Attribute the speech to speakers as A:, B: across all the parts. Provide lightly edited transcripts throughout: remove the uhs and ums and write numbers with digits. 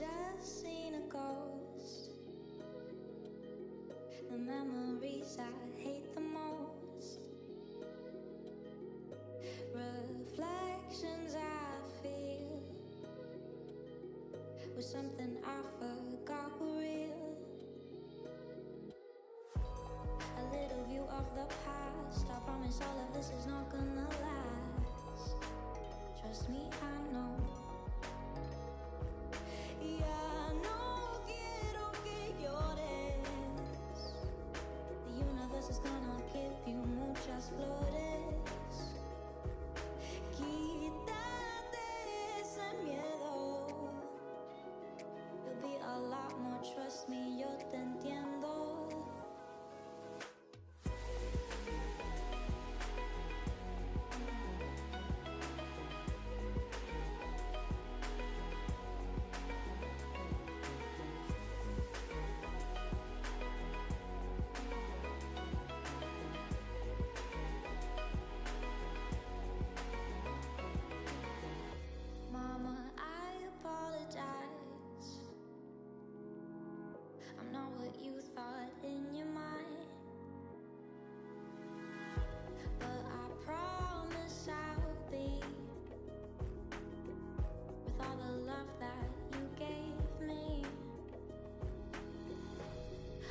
A: just seen a ghost. The memories I hate the most. Reflections I feel was something I forgot were real. A little view of the past. I promise all of this is not gonna last. Trust me, I know. Ya no quiero que llores. The universe is gonna give you muchas flores. Quítate ese miedo. You'll be a lot more, trust me, yo te entiendo. Mama, I apologize. I'm not what you thought in your mind, but I promise I'll be with all the love that you gave me.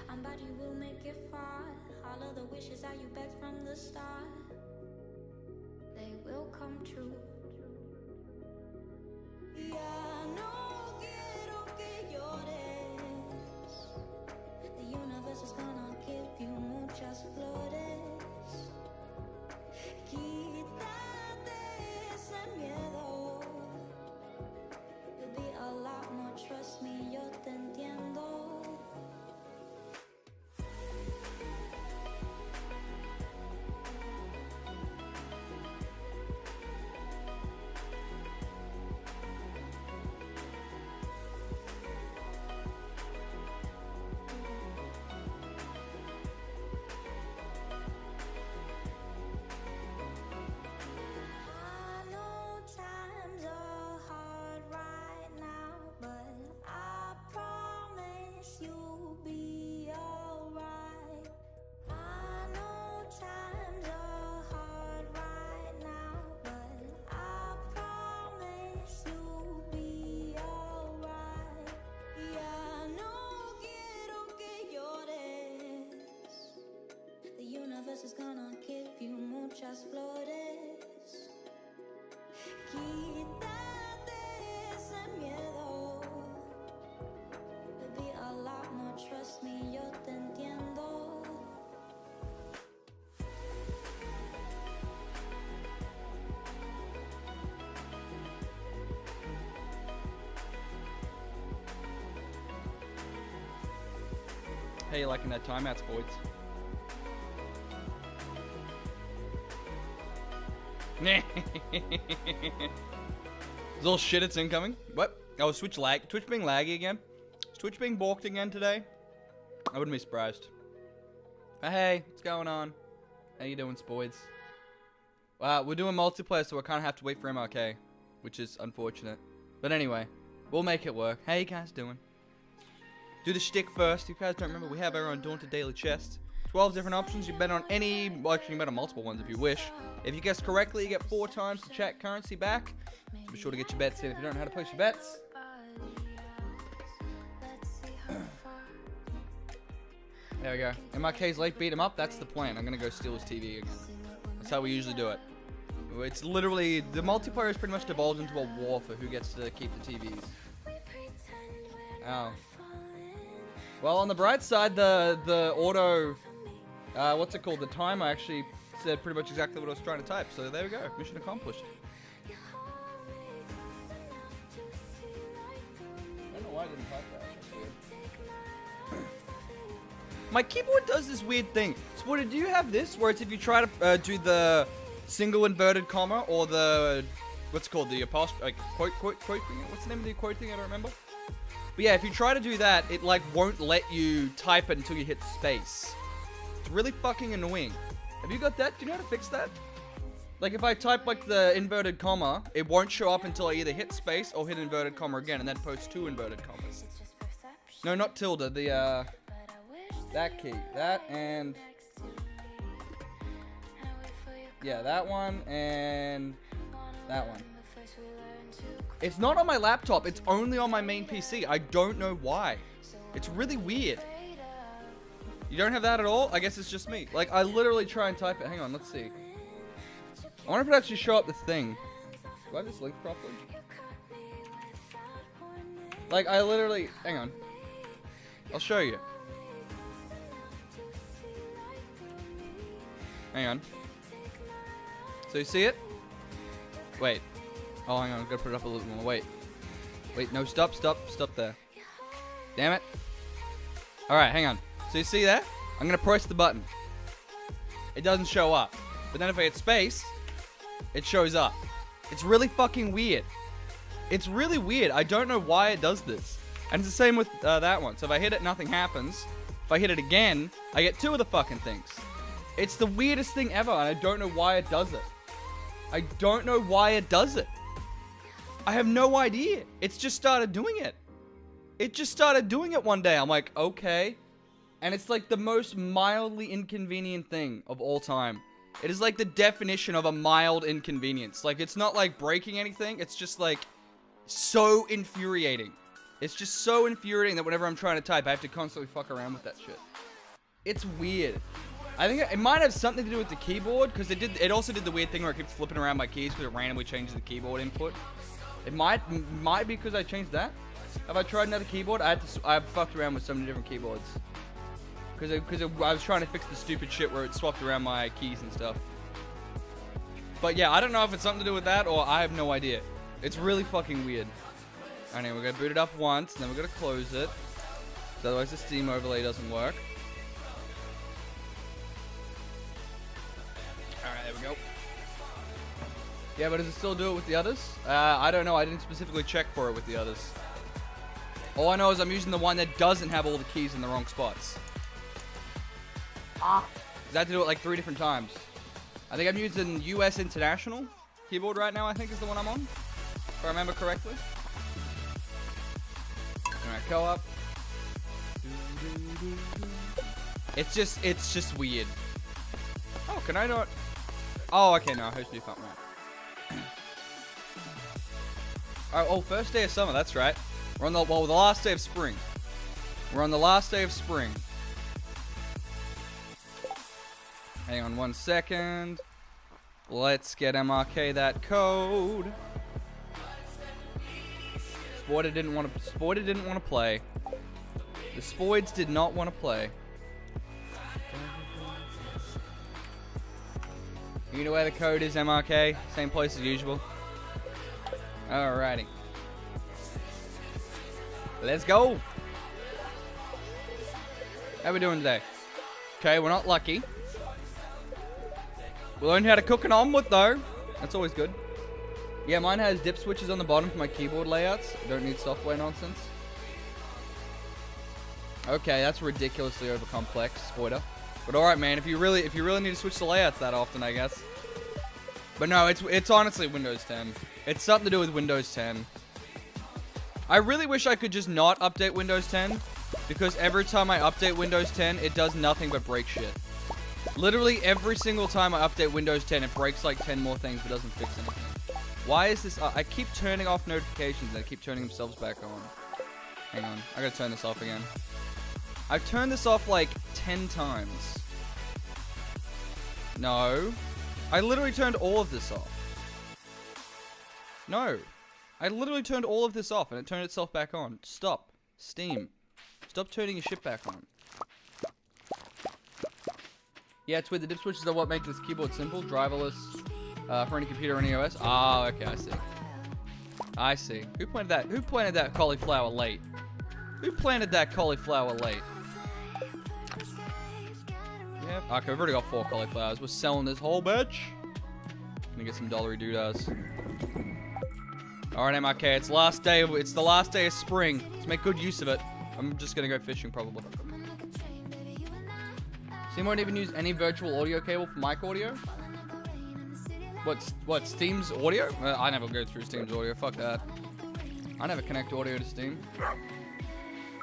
A: I'm bad, you will make it far. All of the wishes that you begged from the start, they will come true. Ya no quiero que llores. The universe is gonna give you muchas flores. Quítate ese miedo. You'll be a lot more, trust me, yo te entiendo. I know times are hard right now, but I promise you'll be alright. I know times are hard right now, but I promise you'll be alright. Ya no quiero que llores. The universe is gonna give you muchas flores. Quítate ese miedo. You'll be a lot more, trust me, yo te entiendo.
B: How you liking that timeouts, boys? There's all shit, it's incoming. What? Oh, Twitch being laggy again? Is Twitch being balked again today? I wouldn't be surprised. But hey, what's going on? How you doing, spoids? We're doing multiplayer, so I kind of have to wait for MRK, which is unfortunate. But anyway, we'll make it work. How you guys doing? Do the shtick first. If you guys don't remember, we have our own Daunted Daily Chest. 12 different options. You bet on any, well, actually you bet on multiple ones if you wish. If you guess correctly, you get 4 times to check currency back. So be sure to get your bets in if you don't know how to place your bets. There we go. MRK's late, beat him up. That's the plan. I'm going to go steal his TV again. That's how we usually do it. It's literally, the multiplayer is pretty much devolved into a war for who gets to keep the TVs. Oh. Well, on the bright side, the auto, what's it called? The timer actually said pretty much exactly what I was trying to type. So there we go. Mission accomplished. I don't know why I didn't type that. My keyboard does this weird thing. Sporty, do you have this? Where it's if you try to do the single inverted comma or the, what's it called? The apostrophe, like quote thing? What's the name of the quote thing? I don't remember. But yeah, if you try to do that, it like won't let you type it until you hit space. It's really fucking annoying. Have you got that? Do you know how to fix that? Like, if I type, like, the inverted comma, it won't show up until I either hit space or hit inverted comma again, and then post 2 inverted commas. No, not tilde, the, that key. That and... Yeah, that one and that one. It's not on my laptop, it's only on my main PC. I don't know why. It's really weird. You don't have that at all? I guess it's just me. Like, I literally try and type it. Hang on, let's see. I wonder if it actually show up the thing. Do I have this link properly? Like, I literally... Hang on. I'll show you. Hang on. So you see it? Wait. Oh, hang on. I've got to put it up a little more. Wait. Wait, no, stop there. Damn it. Alright, hang on. So you see that? I'm going to press the button. It doesn't show up. But then if I hit space, it shows up. It's really fucking weird. It's really weird. I don't know why it does this. And it's the same with that one. So if I hit it, nothing happens. If I hit it again, I get 2 of the fucking things. It's the weirdest thing ever, and I don't know why it does it. I don't know why it does it. I have no idea. It's just started doing it. It just started doing it one day. I'm like, okay. And it's like the most mildly inconvenient thing of all time. It is like the definition of a mild inconvenience. Like, it's not like breaking anything. It's just like so infuriating. It's just so infuriating that whenever I'm trying to type, I have to constantly fuck around with that shit. It's weird. I think it might have something to do with the keyboard, because it also did the weird thing where it keeps flipping around my keys because it randomly changes the keyboard input. It might be because I changed that. Have I tried another keyboard? I fucked around with so many different keyboards. Because I was trying to fix the stupid shit where it swapped around my keys and stuff. But yeah, I don't know if it's something to do with that or I have no idea. It's really fucking weird. Alright, we're going to boot it up once, and then we're going to close it. So otherwise the Steam overlay doesn't work. Alright, there we go. Yeah, but does it still do it with the others? I don't know. I didn't specifically check for it with the others. All I know is I'm using the one that doesn't have all the keys in the wrong spots. I had to do it like 3 different times. I think I'm using US International keyboard right now, I think is the one I'm on. If I remember correctly. Alright, co-op. It's just weird. Oh, can I not? Oh, okay, no, host new font right. Alright, oh, first day of summer, that's right. We're on the last day of spring. We're on the last day of spring. Hang on 1 second. Let's get MRK that code. Spoider didn't want to play. The Spoids did not want to play. You know where the code is, MRK? Same place as usual. Alrighty. Let's go. How we doing today? Okay, we're not lucky. We learned how to cook an omelet though. That's always good. Yeah, mine has dip switches on the bottom for my keyboard layouts. I don't need software nonsense. Okay, that's ridiculously overcomplex, spoiler. But alright, man, if you really need to switch the layouts that often, I guess. But no, it's honestly Windows 10. It's something to do with Windows 10. I really wish I could just not update Windows 10, because every time I update Windows 10, it does nothing but break shit. Literally every single time I update Windows 10, it breaks like 10 more things but doesn't fix anything. Why is this? I keep turning off notifications and they keep turning themselves back on. Hang on, I gotta turn this off again. I've turned this off like 10 times. No. I literally turned all of this off. No. I literally turned all of this off and it turned itself back on. Stop. Steam. Stop turning your shit back on. Yeah, it's weird. The dip switches are what make this keyboard simple, driverless, for any computer or any OS. Ah, okay, I see. I see. Who planted that? Who planted that cauliflower late? Who planted that cauliflower late? Yeah. Okay, we've already got 4 cauliflowers. We're selling this whole bitch. Gonna get some dollary doodads. All right, MRK. It's the last day of spring. Let's make good use of it. I'm just gonna go fishing probably. So you won't even use any virtual audio cable for mic audio? What? Steam's audio? I never go through Steam's audio. Fuck that. I never connect audio to Steam.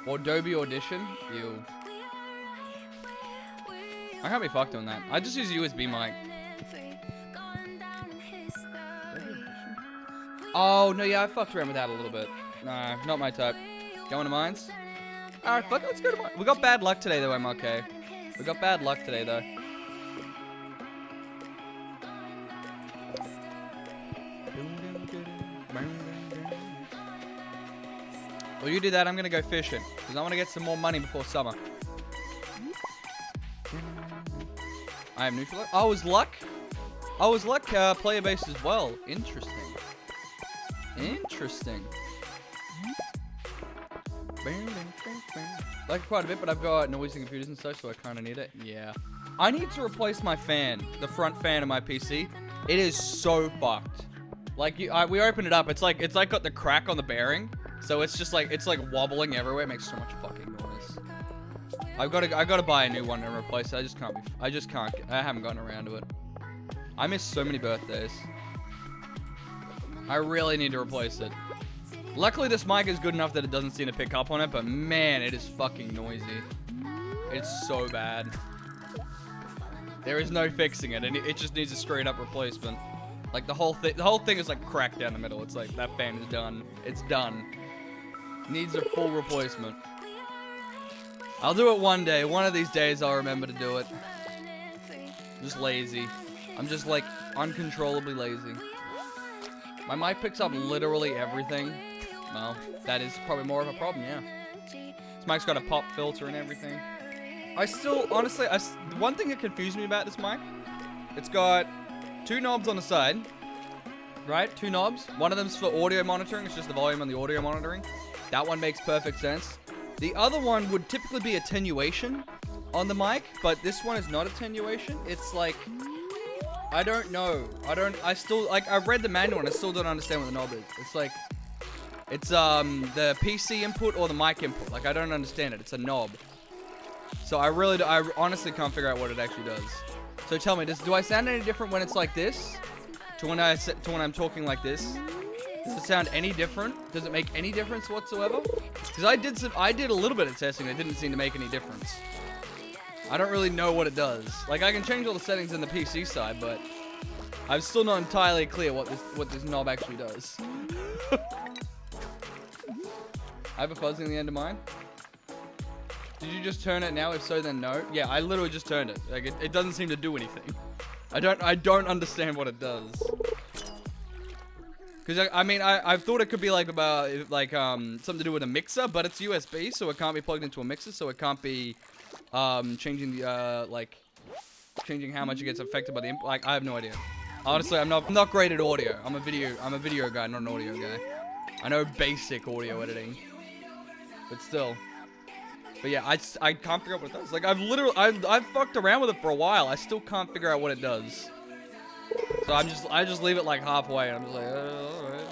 B: Or Adobe Audition. Ew. I can't be fucked on that. I just use USB mic. Oh no, yeah, I fucked around with that a little bit. Nah, not my type. Going to mines? Alright, fuck it, let's go to mines. We got bad luck today though, MLK. We got bad luck today though. Well, you do that, I'm gonna go fishing. Because I want to get some more money before summer. I am neutral. Oh, was luck? Oh, was luck player based as well. Interesting. Interesting. Like quite a bit, but I've got noisy computers and such, so I kind of need it. Yeah. I need to replace my fan, the front fan of my PC. It is so fucked. Like we opened it up, it's like got the crack on the bearing, so it's just like wobbling everywhere. It makes so much fucking noise. I gotta buy a new one and replace it. I haven't gotten around to it. I missed so many birthdays. I really need to replace it. Luckily, this mic is good enough that it doesn't seem to pick up on it, but man, it is fucking noisy. It's so bad. There is no fixing it, and it just needs a straight up replacement. Like the whole thing is like cracked down the middle. It's like that fan is done. It's done. Needs a full replacement. I'll do it one day. One of these days I'll remember to do it. Just lazy. I'm just like uncontrollably lazy. My mic picks up literally everything. Well, that is probably more of a problem, yeah. This mic's got a pop filter and everything. I still, honestly, one thing that confused me about this mic, it's got two knobs on the side, right? Two knobs. One of them's for audio monitoring. It's just the volume on the audio monitoring. That one makes perfect sense. The other one would typically be attenuation on the mic, but this one is not attenuation. It's like, I don't know. I still, like, I read the manual and I still don't understand what the knob is. It's like, it's the PC input or the mic input. Like, I don't understand it. It's a knob. So I honestly can't figure out what it actually does. So tell me, do I sound any different when it's like this to when I'm talking like this? Does it sound any different? Does it make any difference whatsoever? Because I did a little bit of testing. It didn't seem to make any difference. I don't really know what it does. Like, I can change all the settings in the PC side, but I'm still not entirely clear what this knob actually does. I have a fuzz in the end of mine. Did you just turn it now? If so, then no. Yeah, I literally just turned it. Like, it doesn't seem to do anything. I don't understand what it does. Because I mean, I thought it could be like something to do with a mixer, but it's USB, so it can't be plugged into a mixer, so it can't be changing the changing how much it gets affected by the input. Like, I have no idea. Honestly, I'm not great at audio. I'm a video guy, not an audio guy. I know basic audio editing, but still. But yeah, I can't figure out what it does. Like, I've fucked around with it for a while. I still can't figure out what it does. So I just leave it like halfway, and I'm just like, alright.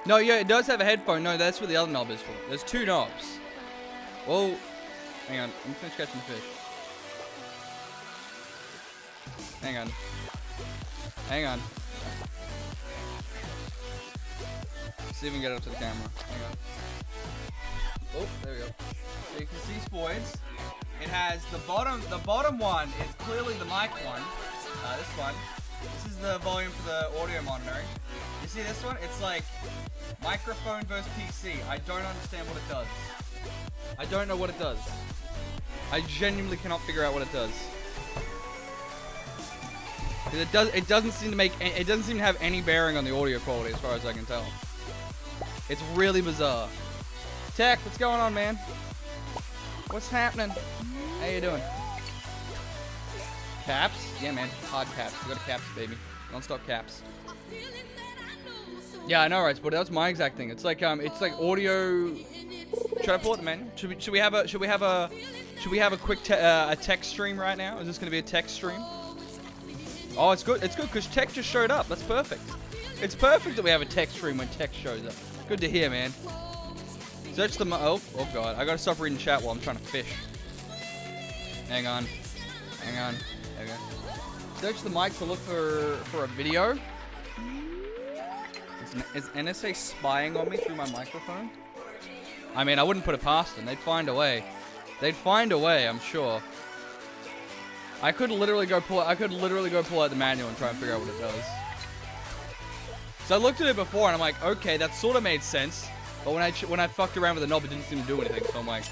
B: No, yeah, it does have a headphone. No, that's what the other knob is for. There's two knobs. Well, hang on. I'm finished catching the fish. Hang on. Hang on. See if we can get it up to the camera. Hang on. Oh, there we go. So you can see Spoids. It has the bottom one is clearly the mic one. This one. This is the volume for the audio monitoring. You see this one? It's like microphone versus PC. I don't understand what it does. I don't know what it does. I genuinely cannot figure out what it does. It doesn't seem to have any bearing on the audio quality as far as I can tell. It's really bizarre. Tech, what's going on, man? What's happening? How you doing? Caps? Yeah, man. Hard caps. We got caps, baby. Non-stop caps. Yeah, I know, right? But that's my exact thing. It's like audio. Should I pull it, man? Should we have a quick a text stream right now? Is this gonna be a text stream? Oh, it's good. It's good because tech just showed up. That's perfect. It's perfect that we have a text stream when tech shows up. Good to hear, man. Search the oh god, I gotta stop reading chat while I'm trying to fish. Hang on. There we go. search the mic to look for a video. Is NSA spying on me through my microphone? I mean, I wouldn't put it past them. They'd find a way. They'd find a way, I'm sure. I could literally go pull out the manual and try and figure out what it does. So I looked at it before and I'm like, okay, that sort of made sense. But when I fucked around with the knob, it didn't seem to do anything. So I'm like,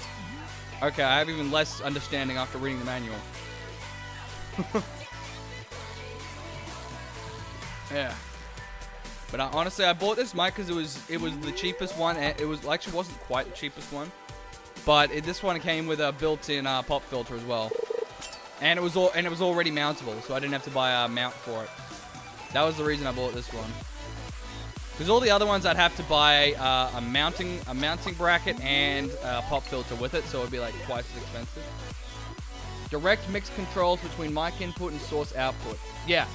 B: okay, I have even less understanding after reading the manual. Yeah. But honestly, I bought this mic because it was the cheapest one. And it was actually wasn't quite the cheapest one, but this one came with a built-in pop filter as well, and it was already mountable, so I didn't have to buy a mount for it. That was the reason I bought this one. Because all the other ones I'd have to buy a mounting bracket and a pop filter with it, so it'd be like twice as expensive. Direct mix controls between mic input and source output. Yeah.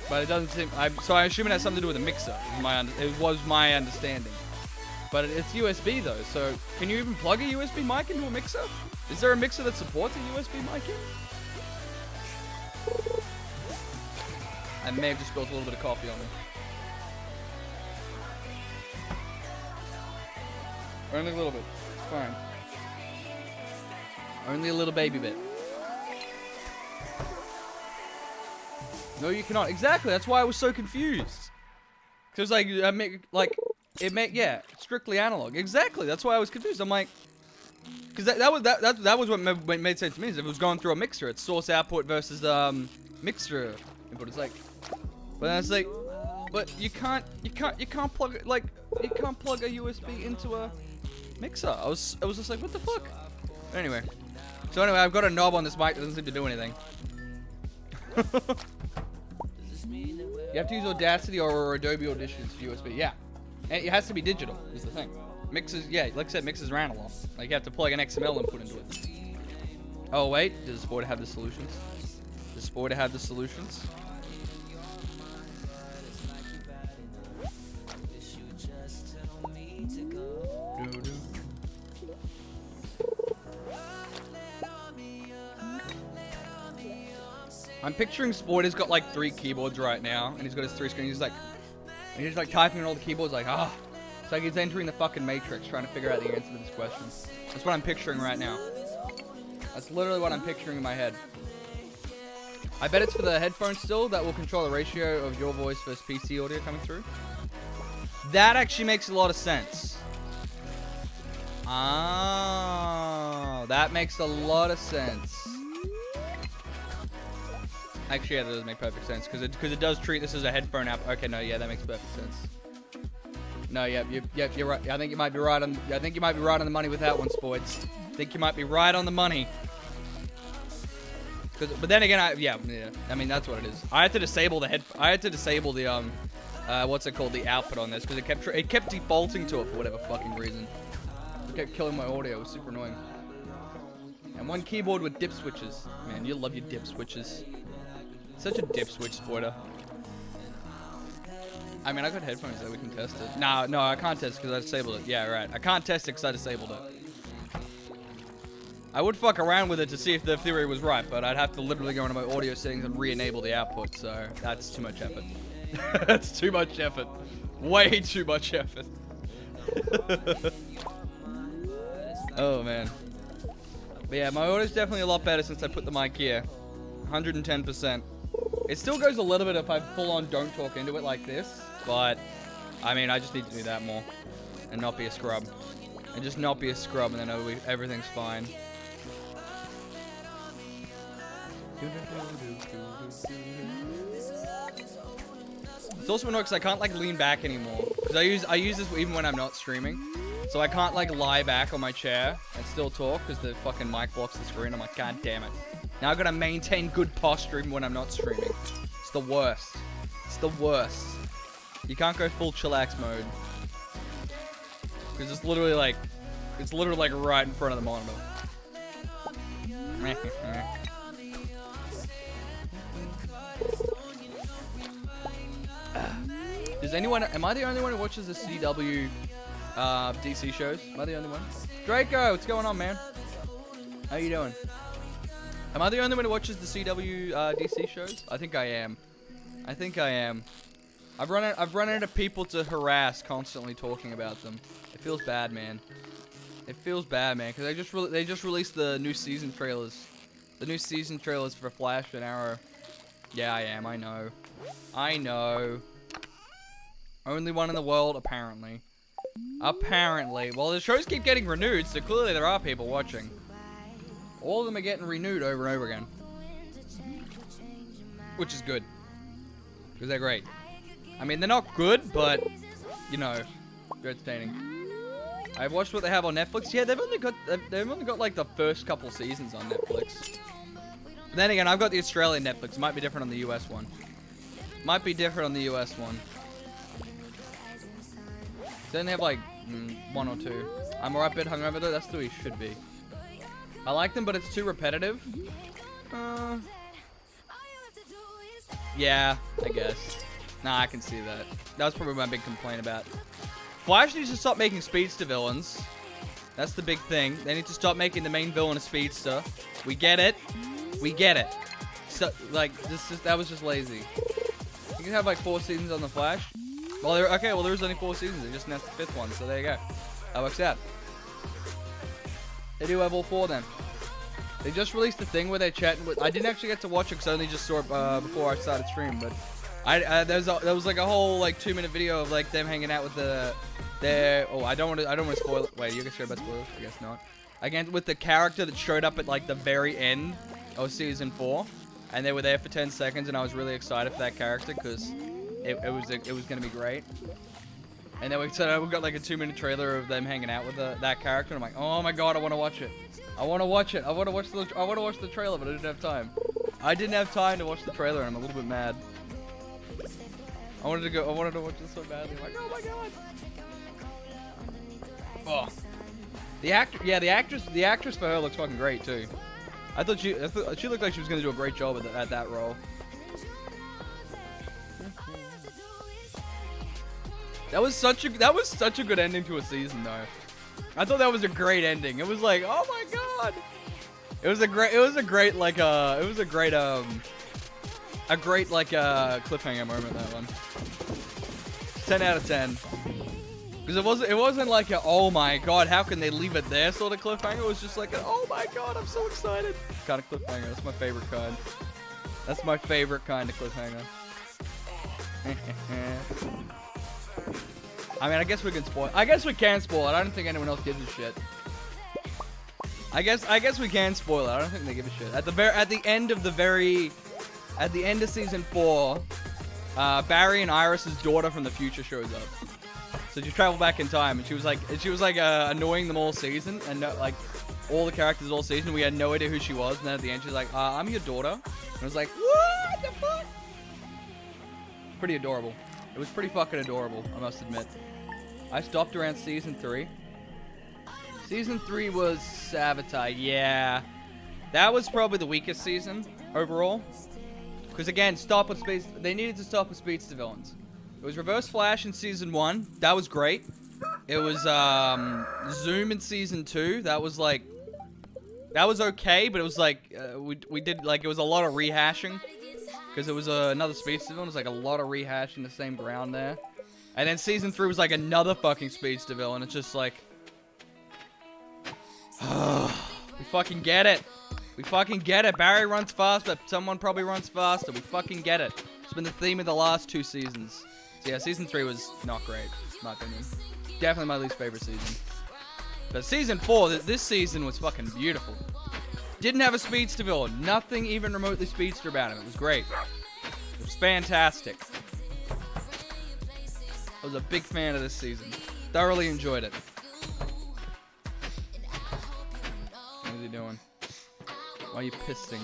B: But it doesn't seem... So I assume it has something to do with a mixer. It was my understanding. But it's USB though, so can you even plug a USB mic into a mixer? Is there a mixer that supports a USB mic in? I may have just spilled a little bit of coffee on me. Only a little bit. It's fine. Only a little baby bit. No, you cannot. Exactly. That's why I was so confused. Because yeah, strictly analog. Exactly. That's why I was confused. I'm like, because that was what made sense to me. Is if it was going through a mixer, it's source output versus mixer input. It's like, but then it's like, but you can't plug it, like you can't plug a USB into a mixer. I was just like, what the fuck? But anyway, I've got a knob on this mic that doesn't seem to do anything. You have to use Audacity or Adobe Audition for USB. Yeah, and it has to be digital. Is the thing. Mixes, yeah, like I said, mixes are analog. Like you have to plug an XML input into it. Oh wait, does the spoiler have the solutions? Does the spoiler have the solutions? I'm picturing Spoiler's got like 3 keyboards right now, and he's got his 3 screens. He's like typing on all the keyboards, like it's like he's entering the fucking Matrix, trying to figure out the answer to this question. That's what I'm picturing right now. That's literally what I'm picturing in my head. I bet it's for the headphones still that will control the ratio of your voice versus PC audio coming through. That actually makes a lot of sense. Ah, that makes a lot of sense. Actually, yeah, that does make perfect sense because it does treat this as a headphone app. Okay, no, yeah, that makes perfect sense. No, yeah, you're right. I think you might be right on. I think you might be right on the money with that one, Spoids. I think you might be right on the money. But then again, yeah. I mean, that's what it is. I had to disable the what's it called, the output on this because it kept defaulting to it for whatever fucking reason. It kept killing my audio. It was super annoying. And one keyboard with dip switches. Man, you love your dip switches. Such a dip switch, Spoiler. I mean, I got headphones that we can test it. No, I can't test it because I disabled it. Yeah, right. I can't test it because I disabled it. I would fuck around with it to see if the theory was right, but I'd have to literally go into my audio settings and re-enable the output, so that's too much effort. That's too much effort. Way too much effort. Oh, man. But yeah, my audio's definitely a lot better since I put the mic here. 110%. It still goes a little bit if I full on don't talk into it like this, but I mean, I just need to do that more and not be a scrub. And just not be a scrub and then everything's fine. It's also annoying because I can't like lean back anymore. Because I use this even when I'm not streaming. So I can't like lie back on my chair and still talk because the fucking mic blocks the screen. I'm like, god damn it. Now I've got to maintain good posture even when I'm not streaming. It's the worst. It's the worst. You can't go full chillax mode. Because it's literally like right in front of the monitor. Does anyone, am I the only one who watches the CW DC shows? Am I the only one? Draco, what's going on, man? How you doing? Am I the only one who watches the CW DC shows? I think I am. I think I am. I've run into people to harass constantly talking about them. It feels bad, man. It feels bad, man, because they just released the new season trailers. The new season trailers for Flash and Arrow. Yeah, I am. I know. I know. Only one in the world, apparently. Apparently. Well, the shows keep getting renewed, so clearly there are people watching. All of them are getting renewed over and over again. Which is good. Because they're great. I mean, they're not good, but, you know, they're entertaining. I've watched what they have on Netflix. Yeah, they've only got like the first couple seasons on Netflix. Then again, I've got the Australian Netflix. It might be different on the US one. Might be different on the US one. Then they have like one or two. I'm alright, bit hungover though. That's the way it should be. I like them, but it's too repetitive. Yeah, I guess. Nah, I can see that. That was probably my big complaint about. Flash needs to stop making speedster villains. That's the big thing. They need to stop making the main villain a speedster. We get it. We get it. So, like, that was just lazy. You can have like 4 seasons on the Flash. Well, okay. Well, there's only 4 seasons. They just announced the 5th one, so there you go. That works out. They do have all 4 then. They just released the thing where they're chatting with. I didn't actually get to watch it because I only just saw it before I started stream. But there was like a whole like 2-minute video of like them hanging out with oh, I don't want to spoil it. Wait, you guys care about spoilers? I guess not. Again, with the character that showed up at like the very end of season 4, and they were there for 10 seconds, and I was really excited for that character because it was gonna be great. And then we got like a 2-minute trailer of them hanging out with that character, and I'm like, oh my god, I want to watch it. I want to watch it. I want to watch the trailer, but I didn't have time. I didn't have time to watch the trailer, and I'm a little bit mad. I wanted to watch it so badly. I'm like, oh my god. Oh. The actress for her looks fucking great too. I thought she looked like she was gonna do a great job at that role. That was such a good ending to a season though. I thought that was a great ending. It was like, oh my god. It was a great cliffhanger moment, that one. 10 out of 10. Because it wasn't like a, oh my god, how can they leave it there sort of cliffhanger. It was just like, oh my god, I'm so excited kind of cliffhanger. That's my favorite kind. That's my favorite kind of cliffhanger. I mean, I guess we can spoil. I guess we can spoil it. I don't think anyone else gives a shit. I guess we can spoil it. I don't think they give a shit. At the end of season 4, Barry and Iris's daughter from the future shows up. So she traveled back in time, and she was like annoying them all season, and like all the characters all season. We had no idea who she was, and then at the end she's like, "I'm your daughter," and I was like, "What the fuck?" Pretty adorable. It was pretty fucking adorable, I must admit. I stopped around season 3. Season 3 was Avatar. Yeah, that was probably the weakest season overall. Because again, they needed to stop with speedster villains. It was Reverse Flash in season 1. That was great. It was Zoom in season 2. That was okay, but it was like we did like, it was a lot of rehashing because it was another speedster villain. It was like a lot of rehashing the same ground there. And then season 3 was like another fucking speedster villain. It's just like, we fucking get it. We fucking get it. Barry runs fast, but someone probably runs faster. We fucking get it. It's been the theme of the last 2 seasons. So yeah, season 3 was not great, in my opinion. Definitely my least favorite season. But season 4, this season was fucking beautiful. Didn't have a speedster villain. Nothing even remotely speedster about him. It was great. It was fantastic. I was a big fan of this season. Thoroughly enjoyed it. What is he doing? Why are you pisting?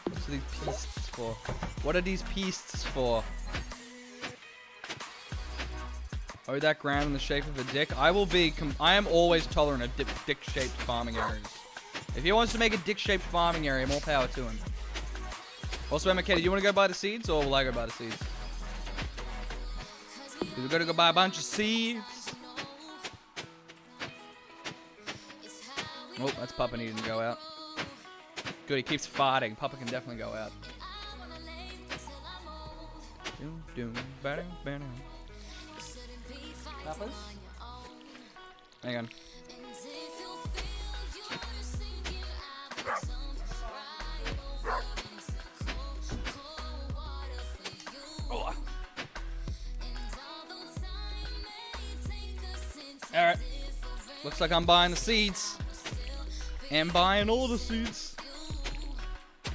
B: What's these pistes for? What are these pistes for? Oh, that ground in the shape of a dick. I am always tolerant of dick-shaped farming areas. If he wants to make a dick-shaped farming area, more power to him. Also, Emma Katie, do you want to go buy the seeds, or will I go buy the seeds? We're gonna go buy a bunch of seeds. Oh, that's Papa needing to go out. Good, he keeps farting. Papa can definitely go out. Papas? Hang on. Oh. Alright. Looks like I'm buying the seeds. And buying all the seeds.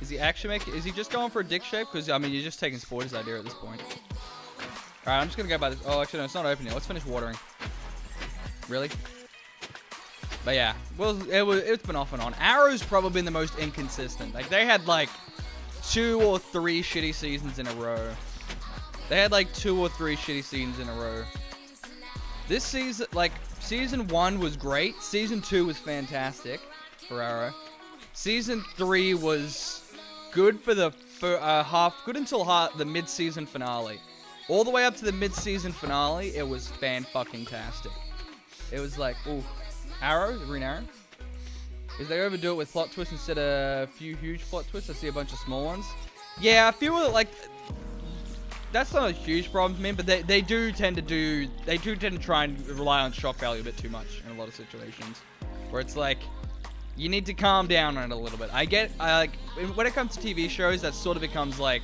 B: Is he actually making... Is he just going for a dick shape? Because, I mean, you're just taking Sporty's idea at this point. Alright, I'm just going to go by this... Oh, actually, no, it's not open yet. Let's finish watering. Really? But yeah. Well, it's been off and on. Arrow's probably been the most inconsistent. Like, they had, like, 2 or 3 shitty seasons in a row. They had, like, 2 or 3 shitty seasons in a row. This season, like, Season 1 was great. Season 2 was fantastic for Arrow. Season 3 was good for the good until the mid-season finale. All the way up to the mid-season finale, it was fan-fucking-tastic. It was like, ooh, Arrow, the Green Arrow. Is they overdo it with plot twists instead of a few huge plot twists? I see a bunch of small ones. Yeah, a few of like, that's not a huge problem for me, but they do tend to try and rely on shock value a bit too much in a lot of situations, where it's like, you need to calm down on it a little bit. Like, when it comes to TV shows, that sort of becomes like,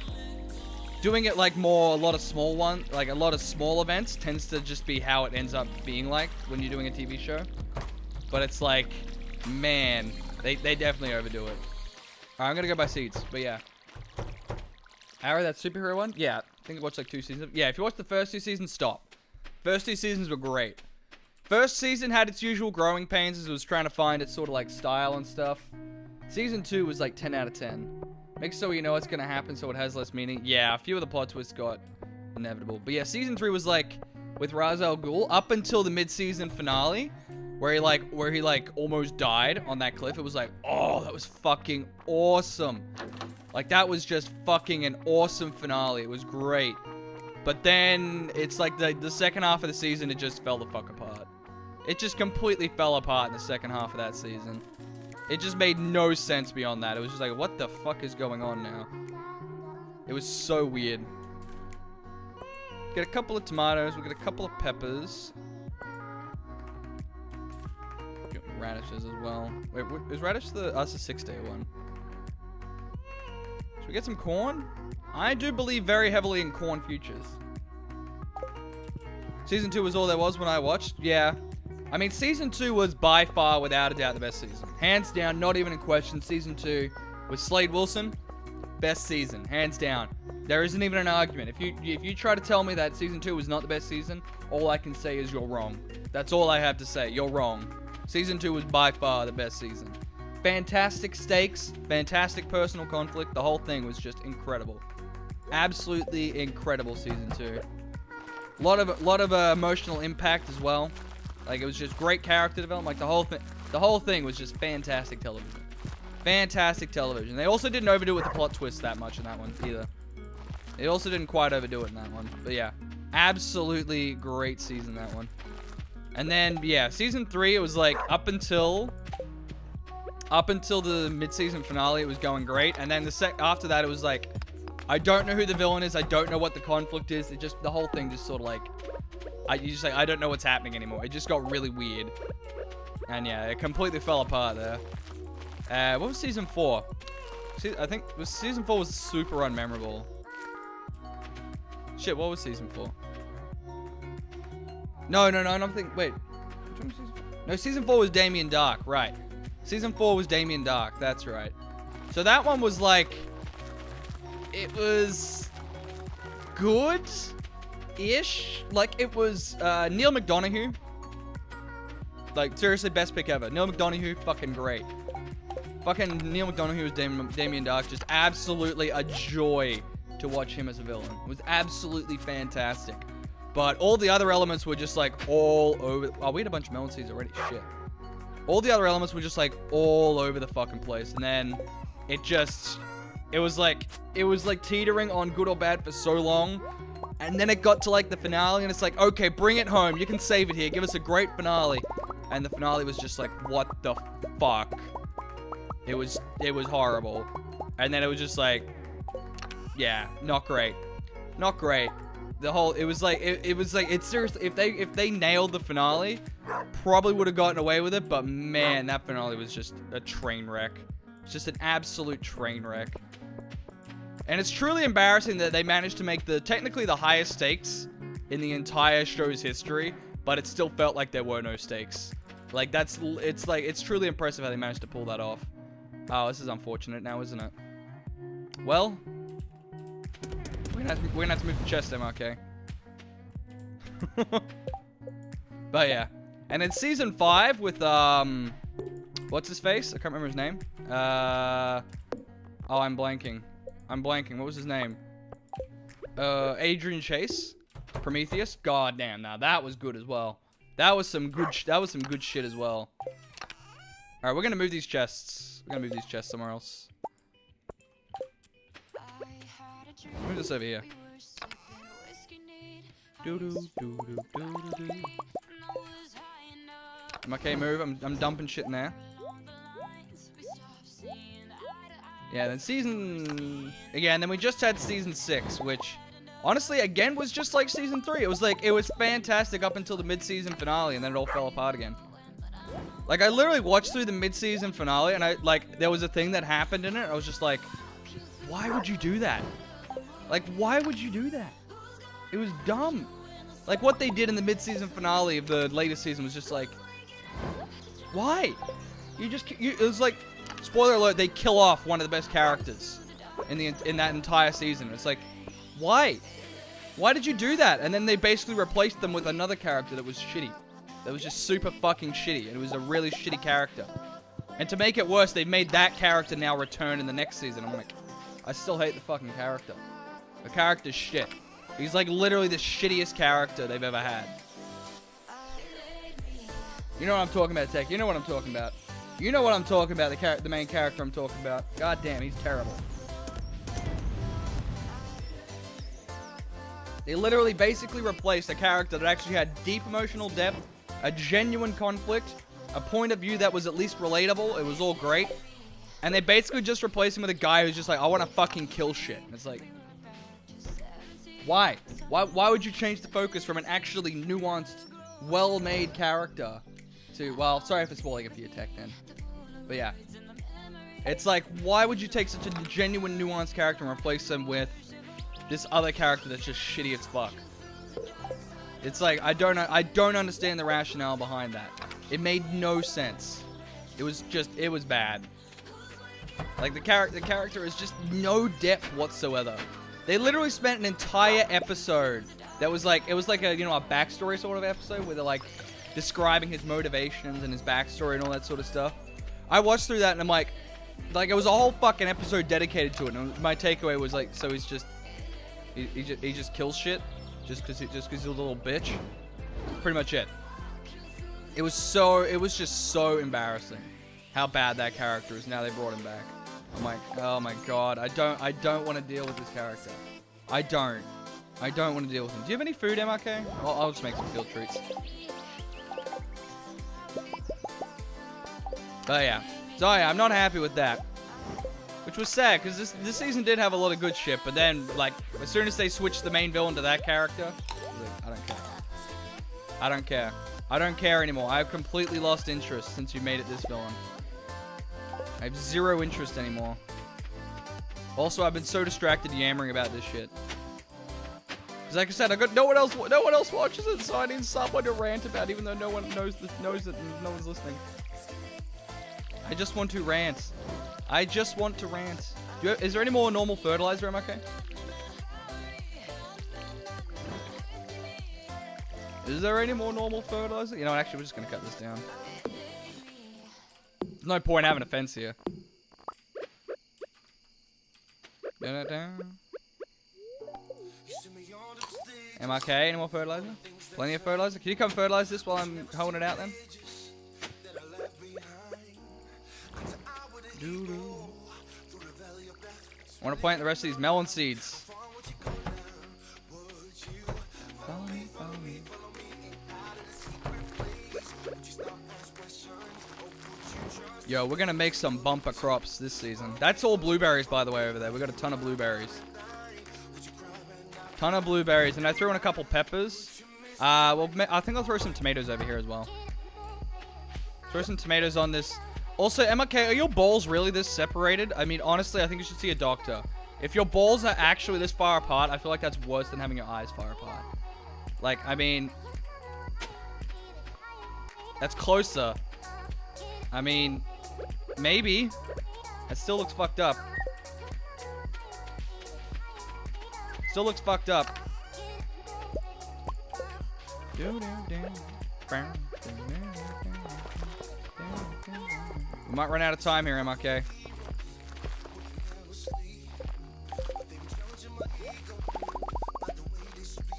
B: doing it like a lot of small events tends to just be how it ends up being like when you're doing a TV show. But it's like, man, they definitely overdo it. Alright, I'm gonna go by seeds, but yeah. Arrow, that superhero one? Yeah, I think I watched like 2 seasons. Yeah, if you watch the first 2 seasons, stop. First 2 seasons were great. First season had its usual growing pains as it was trying to find its sort of like style and stuff. Season 2 was like 10 out of 10. Make sure you know what's gonna happen so it has less meaning. Yeah, a few of the plot twists got inevitable. But yeah, Season 3 was like, with Ra's al Ghul, up until the mid-season finale, where he almost died on that cliff. It was like, oh, that was fucking awesome. Like, that was just fucking an awesome finale. It was great. But then, it's like the second half of the season, it just fell the fuck apart. It just completely fell apart in the second half of that season. It just made no sense beyond that. It was just like, what the fuck is going on now? It was so weird. Get a couple of tomatoes. We get a couple of peppers. Get radishes as well. Wait, is radish that's a 6-day one? Should we get some corn? I do believe very heavily in corn futures. Season 2 was all there was when I watched. Yeah. I mean, Season 2 was by far, without a doubt, the best season. Hands down, not even in question. Season 2 with Slade Wilson, best season. Hands down. There isn't even an argument. If you try to tell me that Season 2 was not the best season, all I can say is you're wrong. That's all I have to say. You're wrong. Season 2 was by far the best season. Fantastic stakes, fantastic personal conflict. The whole thing was just incredible. Absolutely incredible Season 2. Lot of emotional impact as well. Like, it was just great character development. Like, the whole thing was just fantastic television. Fantastic television. They also didn't overdo it with the plot twist that much in that one either. They also didn't quite overdo it in that one. But yeah, absolutely great season, that one. And then, yeah, Season 3, it was like up until the mid-season finale, it was going great. And then after that, it was like, I don't know who the villain is. I don't know what the conflict is. The whole thing just sort of like, I don't know what's happening anymore. It just got really weird. And yeah, it completely fell apart there. What was Season 4? I think Season 4 was super unmemorable. Shit, what was Season 4? No, I don't think, wait. Which one was Season 4? No, Season 4 was Damien Dark, right. Season 4 was Damien Dark, that's right. So that one was like, it was good-ish. Like, it was Neil McDonough. Like, seriously, best pick ever. Neil McDonough, fucking great. Fucking Neil McDonough was Damien Dark. Just absolutely a joy to watch him as a villain. It was absolutely fantastic. But all the other elements were just like all over. Oh, we had a bunch of melon seeds already. Shit. All the other elements were just like all over the fucking place. And then it was like teetering on good or bad for so long. And then it got to like the finale and it's like, okay, bring it home. You can save it here. Give us a great finale. And the finale was just like, what the fuck? It was horrible. And then it was just like, yeah, not great. Not great. The whole, it was like, it's seriously, if they nailed the finale, probably would have gotten away with it, but man, that finale was just a train wreck. It's just an absolute train wreck. And it's truly embarrassing that they managed to make technically the highest stakes in the entire show's history, but it still felt like there were no stakes. Like, it's truly impressive how they managed to pull that off. Oh, this is unfortunate now, isn't it? Well, we're gonna have to move the chest, MRK. But yeah. And in season 5 with, what's his face? I can't remember his name. Oh, I'm blanking. What was his name? Adrian Chase? Prometheus? God damn, now that was good as well. That was some good shit as well. Alright, we're gonna move these chests. We're gonna move these chests somewhere else. Move this over here. Okay, move. I'm dumping shit in there. Yeah, then then we just had season 6, which honestly again was just like season 3. It was fantastic up until the mid-season finale, and then it all fell apart again. Like, I literally watched through the mid-season finale, and there was a thing that happened in it. I was just like, why would you do that? Like, why would you do that? It was dumb. Like, what they did in the mid-season finale of the latest season was just like, why? It was like, spoiler alert, they kill off one of the best characters in that entire season. It's like, why? Why did you do that? And then they basically replaced them with another character that was shitty. That was just super fucking shitty. And it was a really shitty character. And to make it worse, they made that character now return in the next season. I'm like, I still hate the fucking character. The character's shit. He's like literally the shittiest character they've ever had. You know what I'm talking about, Tech. You know what I'm talking about. You know what I'm talking about, the main character I'm talking about. God damn, he's terrible. They literally basically replaced a character that actually had deep emotional depth, a genuine conflict, a point of view that was at least relatable. It was all great. And they basically just replaced him with a guy who's just like, I want to fucking kill shit. And it's like, why? Why would you change the focus from an actually nuanced, well-made character to, well, sorry if it's spoiling it for your Tech then. But yeah. It's like, why would you take such a genuine, nuanced character and replace him with this other character that's just shitty as fuck? It's like, I don't understand the rationale behind that. It made no sense. It was bad. Like, the character is just no depth whatsoever. They literally spent an entire episode that was like, it was like a, you know, a backstory sort of episode where they're like describing his motivations and his backstory and all that sort of stuff. I watched through that and I'm like it was a whole fucking episode dedicated to it. And my takeaway was like, so he's just, he just kills shit just because he's a little bitch. Pretty much it. It was just so embarrassing how bad that character is. Now they brought him back. I'm like, oh my god, I don't want to deal with this character. I don't want to deal with him. Do you have any food, MRK? I'll just make some field treats. But yeah. So yeah, I'm not happy with that. Which was sad, because this season did have a lot of good shit, but then, like, as soon as they switched the main villain to that character, I don't care. I don't care. I don't care anymore. I've completely lost interest since you made it this villain. I have zero interest anymore. Also, I've been so distracted yammering about this shit. Because like I said, I got no one else watches it, so I need someone to rant about, even though no one knows that no one's listening. I just want to rant. I just want to rant. Is there any more normal fertilizer, MRK? Is there any more normal fertilizer? You know what, actually, we're just going to cut this down. There's no point having a fence here. MRK, any more fertilizer? Plenty of fertilizer? Can you come fertilize this while I'm holding it out then? I want to plant the rest of these melon seeds. Yo, we're gonna make some bumper crops this season. That's all blueberries, by the way, over there. We got a ton of blueberries. Ton of blueberries, and I threw in a couple peppers. Well, I think I'll throw some tomatoes over here as well. Throw some tomatoes on this. Also, MLK, are your balls really this separated? I mean, honestly, I think you should see a doctor. If your balls are actually this far apart, I feel like that's worse than having your eyes far apart. Like, I mean, that's closer. I mean, maybe. It still looks fucked up. Still looks fucked up. We might run out of time here, MRK.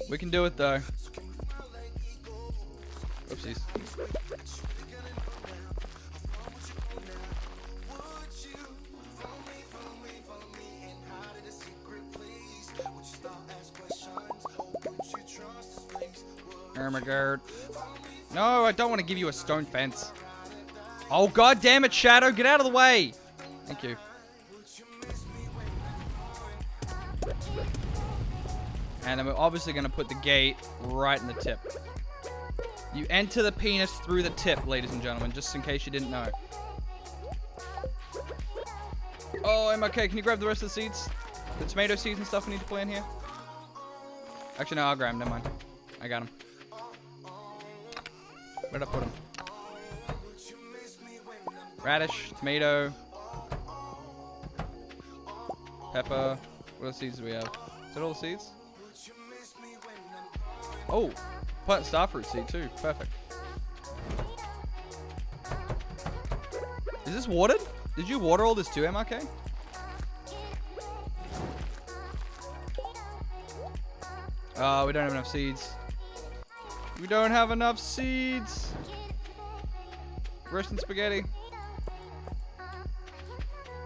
B: We can do it, though. Oopsies. Oh my god. No, I don't want to give you a stone fence. Oh, god damn it, Shadow. Get out of the way. Thank you. And then we're obviously going to put the gate right in the tip. You enter the penis through the tip, ladies and gentlemen, just in case you didn't know. Oh, MLK, can you grab the rest of the seeds? The tomato seeds and stuff we need to plant here? Actually, no, I'll grab them. Never mind. I got them. Where'd I put them? Radish, tomato, pepper. What other seeds do we have? Is that all the seeds? Oh, plant starfruit seed too. Perfect. Is this watered? Did you water all this too, MRK? Oh, we don't have enough seeds. We don't have enough seeds. Roasting spaghetti.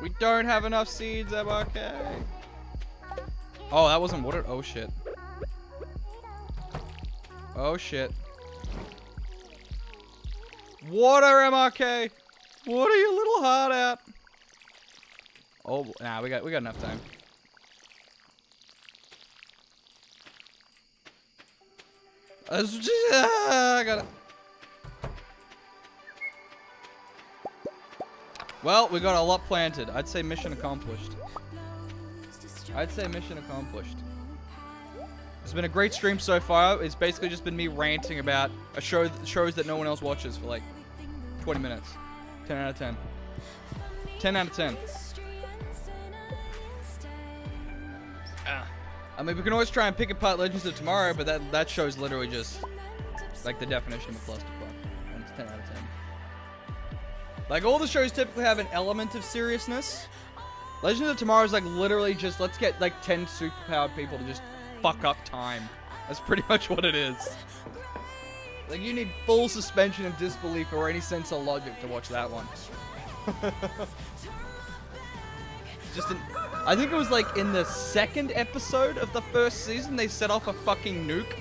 B: We don't have enough seeds, MRK. Oh, that wasn't watered. Oh, shit. Oh, shit. Water, MRK. Water your little heart out. Oh, nah, we got enough time. I got it. Well, we got a lot planted. I'd say mission accomplished. I'd say mission accomplished. It's been a great stream so far. It's basically just been me ranting about a shows that no one else watches for like 20 minutes. 10 out of 10. 10 out of 10. I mean, we can always try and pick apart Legends of Tomorrow, but that show's literally just like the definition of a clusterfuck. And it's 10 out of 10. Like, all the shows typically have an element of seriousness. Legends of Tomorrow is like literally just, let's get like 10 superpowered people to just fuck up time. That's pretty much what it is. Like, you need full suspension of disbelief or any sense of logic to watch that one. I think it was like in the second episode of the first season, they set off a fucking nuke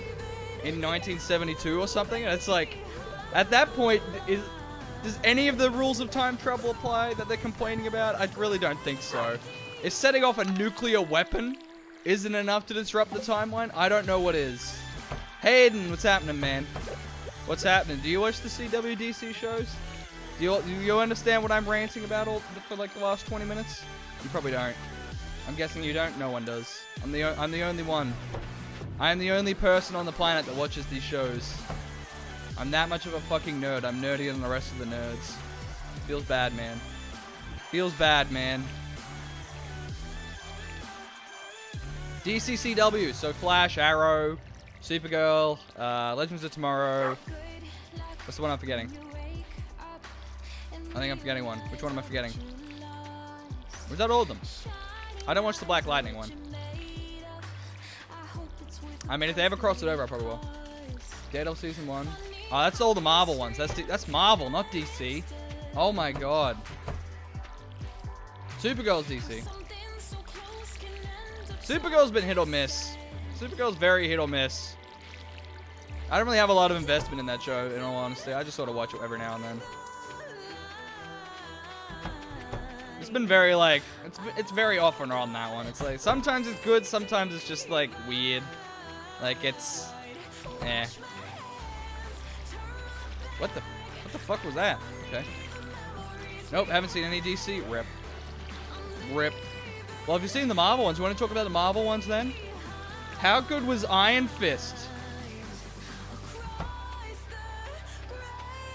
B: in 1972 or something. And it's like, at that point, does any of the rules of time travel apply that they're complaining about? I really don't think so. If setting off a nuclear weapon isn't enough to disrupt the timeline, I don't know what is. Hayden, what's happening, man? What's happening? Do you watch the CWDC shows? Do you understand what I'm ranting about for like the last 20 minutes? You probably don't. I'm guessing you don't. No one does. I'm the only one. I am the only person on the planet that watches these shows. I'm that much of a fucking nerd. I'm nerdier than the rest of the nerds. Feels bad, man. Feels bad, man. DCCW. So Flash, Arrow, Supergirl, Legends of Tomorrow. What's the one I'm forgetting? I think I'm forgetting one. Which one am I forgetting? Was that all of them? I don't watch the Black Lightning one. I mean, if they ever cross it over, I probably will. Daredevil Season 1. Oh, that's all the Marvel ones. That's Marvel, not DC. Oh my god. Supergirl's DC. Supergirl's been hit or miss. Supergirl's very hit or miss. I don't really have a lot of investment in that show, in all honesty. I just sort of watch it every now and then. It's been very like it's very off and on that one. It's like sometimes it's good, sometimes it's just like weird. Like it's eh. What the fuck was that? Okay. Nope, haven't seen any DC. Rip. Rip. Well, if you've seen the Marvel ones, you want to talk about the Marvel ones then? How good was Iron Fist?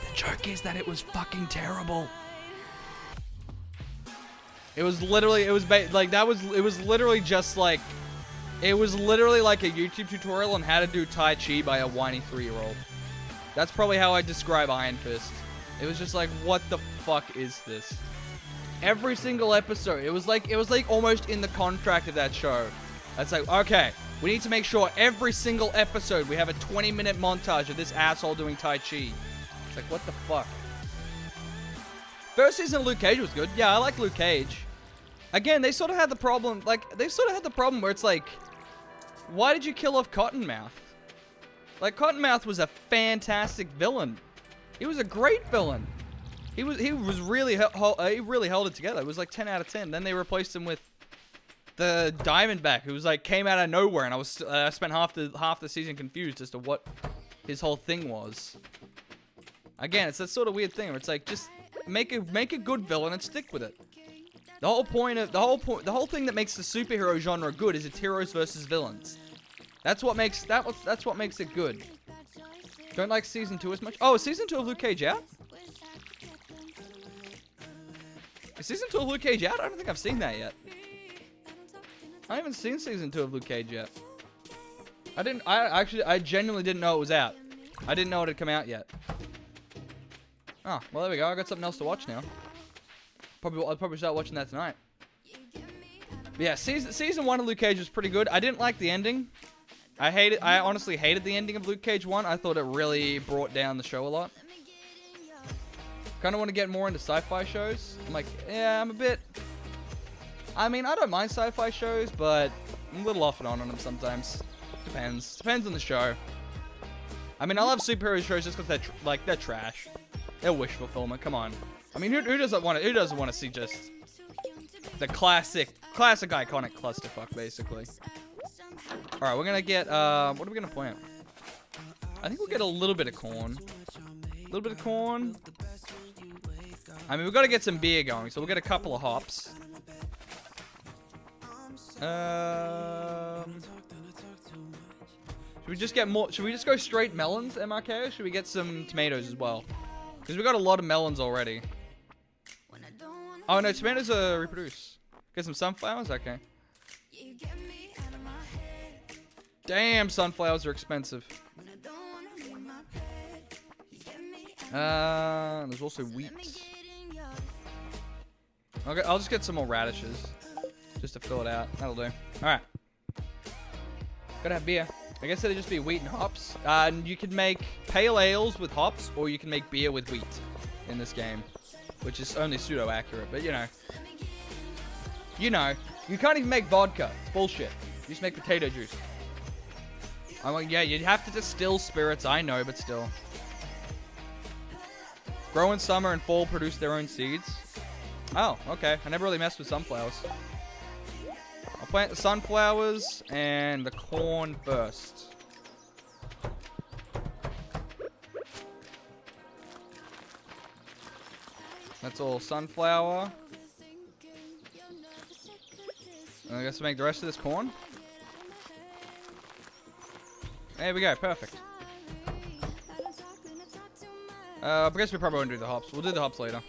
B: The joke is that it was fucking terrible. It was literally, it was literally just like, it was literally like a YouTube tutorial on how to do Tai Chi by a whiny 3-year-old. That's probably how I describe Iron Fist. It was just like, what the fuck is this? Every single episode, it was like almost in the contract of that show. It's like, okay, we need to make sure every single episode we have a 20-minute montage of this asshole doing Tai Chi. It's like, what the fuck? First season of Luke Cage was good. Yeah, I like Luke Cage. Again, they sort of had the problem, where it's like, why did you kill off Cottonmouth? Like, Cottonmouth was a fantastic villain. He was a great villain. He really held it together. It was like 10 out of 10. Then they replaced him with the Diamondback, who was like came out of nowhere, and I spent half the season confused as to what his whole thing was. Again, it's that sort of weird thing where it's like just make a good villain and stick with it. The whole thing that makes the superhero genre good is it's heroes versus villains. That's what makes it good. Don't like season 2 as much. Oh, is season 2 of Luke Cage out? Is season 2 of Luke Cage out? I don't think I've seen that yet. I haven't seen season 2 of Luke Cage yet. I genuinely didn't know it was out. I didn't know it had come out yet. Oh, well there we go. I got something else to watch now. I'll probably start watching that tonight. But yeah, season 1 of Luke Cage was pretty good. I didn't like the ending. I honestly hated the ending of Luke Cage 1. I thought it really brought down the show a lot. Kind of want to get more into sci-fi shows. I'm like, yeah, I'm a bit... I mean, I don't mind sci-fi shows, but I'm a little off and on them sometimes. Depends. Depends on the show. I mean, I love superhero shows just because they're trash. They're wish fulfillment. Come on. I mean, who doesn't want to see just the classic iconic clusterfuck, basically. All right, we're gonna get what are we gonna plant? I think we'll get a little bit of corn. A little bit of corn. I mean, we've got to get some beer going, so we'll get a couple of hops. Should we just get more? Should we just go straight melons, MRK? Or should we get some tomatoes as well? Because we got a lot of melons already. Oh no, tomatoes reproduce. Get some sunflowers? Okay. Damn, sunflowers are expensive. There's also wheat. Okay, I'll just get some more radishes. Just to fill it out. That'll do. Alright. Gotta have beer. I guess it'd just be wheat and hops. And you could make pale ales with hops, or you can make beer with wheat in this game. Which is only pseudo-accurate, but you know. You know. You can't even make vodka. It's bullshit. You just make potato juice. I'm like, yeah, you'd have to distill spirits, I know, but still. Grow in summer and fall produce their own seeds. Oh, okay. I never really messed with sunflowers. I'll plant the sunflowers and the corn first. That's all sunflower. And I guess we'll make the rest of this corn. There we go, perfect. I guess we probably won't do the hops. We'll do the hops later.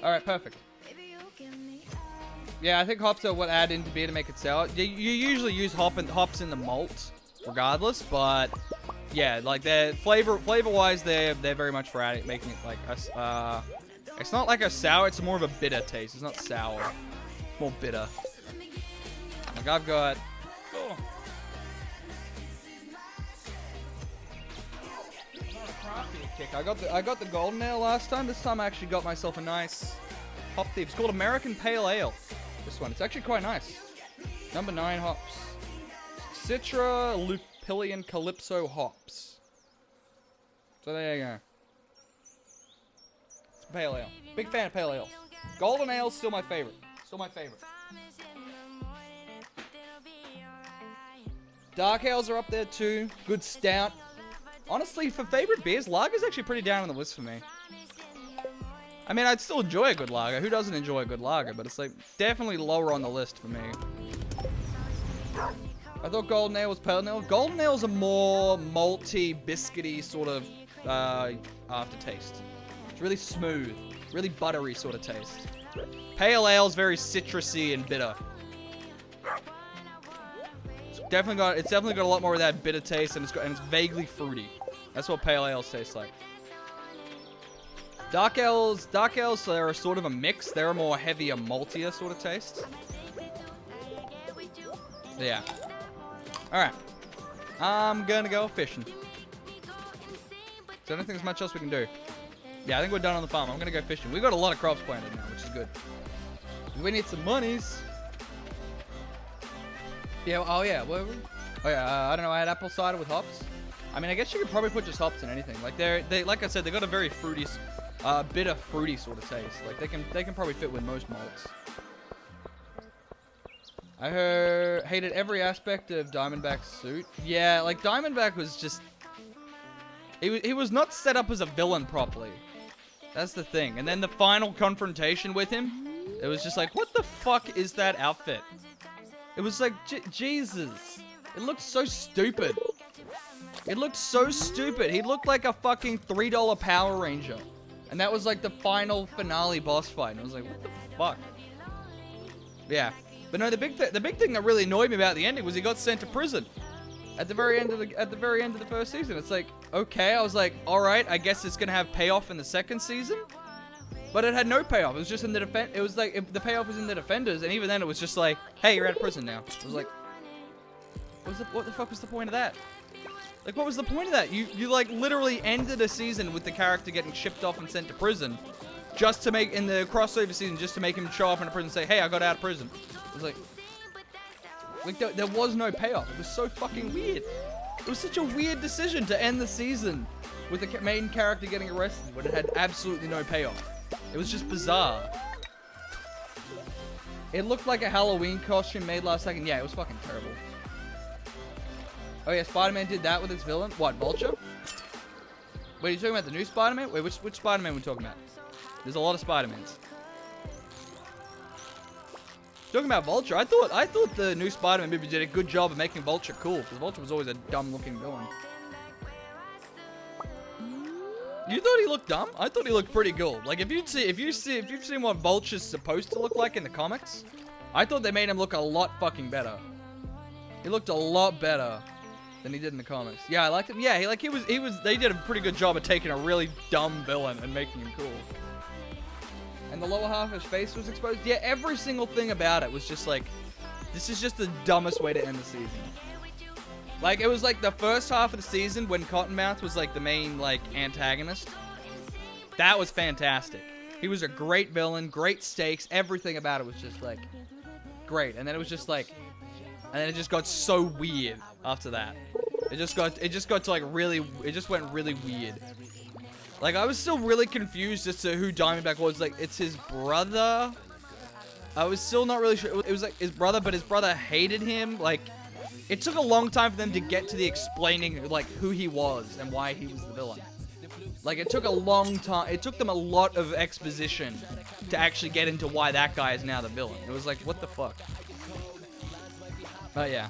B: Alright, perfect. Yeah, I think hops are what add into beer to make it sour. You usually use hops in the malt, regardless, but yeah, like they're flavor-wise, they're very much for making it like a, it's not like a sour, it's more of a bitter taste. It's not sour. It's more bitter. Like I've got... Oh. Kick. I got the golden ale last time. This time I actually got myself a nice hop thief. It's called American Pale Ale. This one. It's actually quite nice. Number 9 hops. Citra, Lupilian, Calypso hops. So there you go. It's pale ale. Big fan of pale ale. Golden ale is still my favorite. Still my favorite. Dark Ales are up there too. Good stout. Honestly, for favorite beers, lager's actually pretty down on the list for me. I mean, I'd still enjoy a good lager. Who doesn't enjoy a good lager? But it's like definitely lower on the list for me. I thought Golden Ale was Pale Ale. Golden Ale's a more malty, biscuity sort of aftertaste. It's really smooth, really buttery sort of taste. Pale Ale's very citrusy and bitter. It's definitely got a lot more of that bitter taste, and it's vaguely fruity. That's what Pale Ales taste like. Dark Ales are sort of a mix. They're a more heavier, maltier sort of taste. Yeah. Alright. I'm gonna go fishing. So I don't think there's much else we can do. Yeah, I think we're done on the farm. I'm gonna go fishing. We've got a lot of crops planted now, which is good. We need some monies. Yeah, oh yeah, where were we? Oh yeah, I don't know, I had apple cider with hops. I mean, I guess you could probably put just hops in anything. Like they like I said, they got a very fruity, bitter, fruity sort of taste. Like they can probably fit with most malts. I hated every aspect of Diamondback's suit. Yeah, like Diamondback was just, he was not set up as a villain properly. That's the thing. And then the final confrontation with him, it was just like, what the fuck is that outfit? It was like, Jesus. It looked so stupid. It looked so stupid. He looked like a fucking $3 Power Ranger. And that was like the final finale boss fight. And I was like, what the fuck? Yeah. But no, the big thing that really annoyed me about the ending was he got sent to prison. At the very end of the first season. It's like, okay, I was like, all right, I guess it's gonna have payoff in the second season. But it had no payoff. It was just in the defense. It was like the payoff was in the defenders, and even then it was just like, hey, you're out of prison now. It was like, what the fuck was the point of that? Like, what was the point of that? You like literally ended a season with the character getting shipped off and sent to prison, just to make in the crossover season, just to make him show up in a prison and say, hey, I got out of prison. It was like there was no payoff. It was so fucking weird. It was such a weird decision to end the season with the main character getting arrested when it had absolutely no payoff. It was just bizarre. It looked like a Halloween costume made last second. Yeah, it was fucking terrible. Oh yeah, Spider-Man did that with his villain. What, Vulture? Wait, are you talking about the new Spider-Man? Wait, which Spider-Man are we talking about? There's a lot of Spider-Mans. Talking about Vulture, I thought the new Spider-Man movie did a good job of making Vulture cool, because Vulture was always a dumb-looking villain. You thought he looked dumb? I thought he looked pretty cool. Like if you've seen what Vulture's supposed to look like in the comics, I thought they made him look a lot fucking better. He looked a lot better than he did in the comics. Yeah, I liked him. Yeah, they did a pretty good job of taking a really dumb villain and making him cool. And the lower half of his face was exposed. Yeah, every single thing about it was just like, this is just the dumbest way to end the season. Like, it was like the first half of the season when Cottonmouth was like the main like antagonist. That was fantastic. He was a great villain, great stakes, everything about it was just like great. And then it was just like, and then it just got so weird after that. It just got to like really, it just went really weird. Like, I was still really confused as to who Diamondback was. Like, it's his brother. I was still not really sure. It was like his brother, but his brother hated him. Like, it took a long time for them to get to the explaining, like, who he was and why he was the villain. Like, it took a long time. It took them a lot of exposition to actually get into why that guy is now the villain. It was like, what the fuck? But yeah.